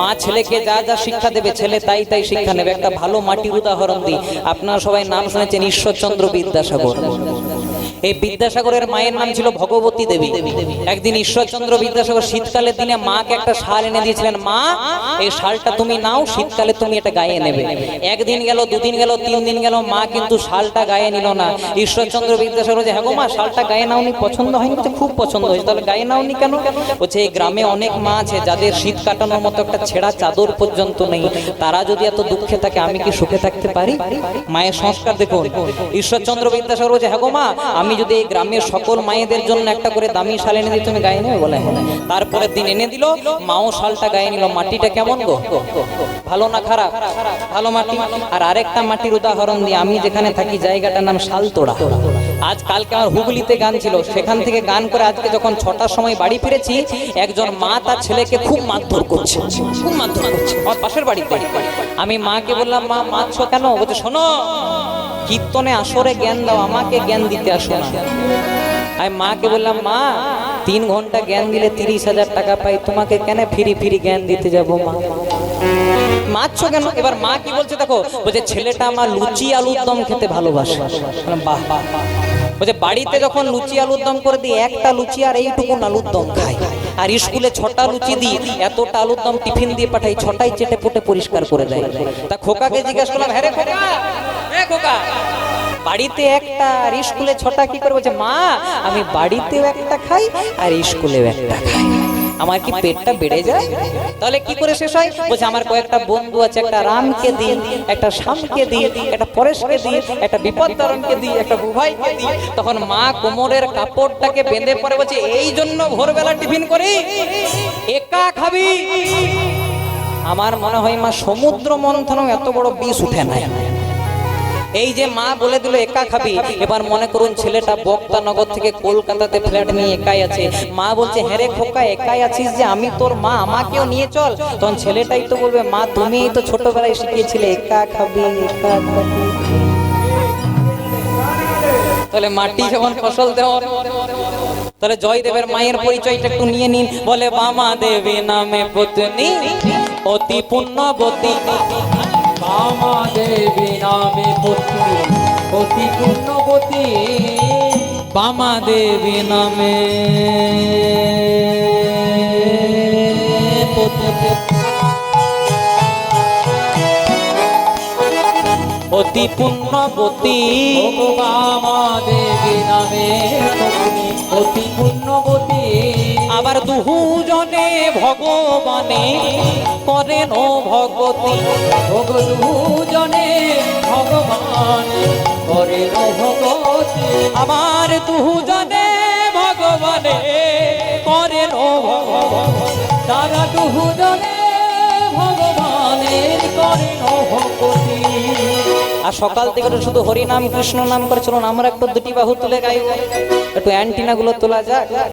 মা ছেলেকে যা যা শিক্ষা দেবে ছেলে তাই তাই শিক্ষা নেবে। একটা ভালো মাটির উদাহরণ দিই, আপনারা সবাই নাম শুনেছেন ঈশ্বরচন্দ্র বিদ্যাসাগর। এই বিদ্যাসাগরের মায়ের নাম ছিল ভগবতী দেবী। একদিন ঈশ্বরচন্দ্র বিদ্যাসাগর শীতকালের দিনে মাকে একটা শাল এনে দিয়েছিলেন, মা এই শালটা তুমি নাও, শীতকালে তুমি এটা গায়ে নেবে। একদিন গেল, দুদিন গেল, 3 দিন গেল, মা কিন্তু শালটা গায়ে নিল না। ঈশ্বরচন্দ্র বিদ্যাসাগর বলছে, হ্যাঁ গো মা, শালটা গায়ে নাওনি, পছন্দ হয়নি? বলছে, খুব পছন্দ হয়েছে। তাহলে গায়ে নাওনি কেন? বলছে, এই গ্রামে অনেক মা আছে যাদের শীত কাটানোর মতো একটা ছেঁড়া চাদর পর্যন্ত নেই, তারা যদি এত দুঃখে থাকে আমি কি সুখে থাকতে পারি? মায়ের সংস্কার দেখুন। ঈশ্বরচন্দ্র বিদ্যাসাগর বলছে, হ্যাঁ গো মা, আমি যদি এই গ্রামের সকল মায়েদের জন্য একটা করে দামি শাল এনে দিই, তুমি গায়ে নেবে? বলে হ্যাঁ। তারপরের দিন এনে দিল, মাও শালটা গায়ে নিল। মাটিটা কেমন গো? ভালো না খারাপ? ভালো মাটি। আর আরেকটা মাটির উদাহরণ দিই, আমি যেখানে থাকি জায়গাটার নাম শালতোড়া। আজ কালকে আমার হুগলিতে গান ছিল, সেখান থেকে গান করে আজকে যখন 6টার সময় বাড়ি ফিরেছি, একজন মা তার ছেলেকে খুব মারধর করছে, খুব মারধর করছে আমার পাশের বাড়িতে। আমি মাকে বললাম, মা মারছো কেন? বলছে, শোনো, কীর্তনে আসরে জ্ঞান দাও, আমাকে জ্ঞান দিতে আসো না। আমি মাকে বললাম, মা 3 ঘন্টা জ্ঞান দিলে 30,000 টাকা পাই, তোমাকে কেন ফিরি ফিরি জ্ঞান দিতে যাবো? মা মারছো কেন? এবার মা কি বলছে দেখো, বলছে, ছেলেটা আমার লুচি আলুর দম খেতে ভালোবাসে। বাহ বাহ। বলছে, বাড়িতে যখন লুচি আলুর দম করে দিই, একটা লুচি আর এইটুকু আলুর দম খাই, আর স্কুলে 6টা লুচি দিই, এতটা আলুর দম টিফিন দিয়ে পাঠাই, 6টাই চেটে পুটে পরিষ্কার করে দেয়। তা খোকাকে জিজ্ঞাসা করলাম, হ্যাঁ রে খোকা, হ্যাঁ খোকা, বাড়িতে একটা আর স্কুলে 6টা কি করে? বলছে, মা আমি বাড়িতেও একটা খাই আর স্কুলেও একটা খাই, আমার কি পেটটা বেড়ে যায়? তাহলে কি করে শেষ হয়? বলছে, আমার কয়েকটা বন্ধু আছে, একটা রামকে দিই, একটা শ্যামকে দিই, একটা পরেশকে দিই, একটা বিপদতারণকে দিই, একটা বুভাইকে দিই। তখন মা কোমরের কাপড়টাকে বেঁধে পরে বলছে, এই জন্য ভোরবেলা টিফিন করি, একা খাবি? আমার মনে হয় মা সমুদ্র মন্থনও এত বড় বিষ উঠে নাই। এই যে মা বলে দিল একা খাবি, এবার মনে করুন ছেলেটা বক্তানগর থেকে কলকাতাতে ফ্ল্যাট নিয়ে একাই আছে। মা বলছে, হ্যাঁ রে খোকা, একাই আছিস যে, আমি তোর মা, আমাকেও নিয়ে চল। তখন ছেলেটাই তো বলবে, মা তুমিই তো ছোটবেলায় শিখিয়েছিলে একা খাবি, একা খাবি। তাহলে মাটি যখন ফসল দেওয়া, তাহলে জয়দেবের মায়ের পরিচয়টা একটু নিয়ে নিন। বলে, বামা দেবী নামে পত্নী, অতি পুণ্যবতী। বামা দেবী নামে পত্নী, অতি পুণ্যবতী। বামা দেবী নামে পত্নী, অতি পুণ্যবতী। বামা দেবী নামে পত্নী, অতি পুণ্যবতী। আবার দুজনে ভগবানে করেন ভগতি। দুজনে ভগবান করেন ভগতি। আবার দুজনে ভগবানে করেন ভগতি। তারা দুজনে ভগবানের করেন ভগতি। আর সকাল থেকে তো শুধু হরি নাম কৃষ্ণ নাম করে চলুন, আমরা একটু 2টি বাহু তুলে গাইব, একটু অ্যান্টিনা গুলো তোলা যাক।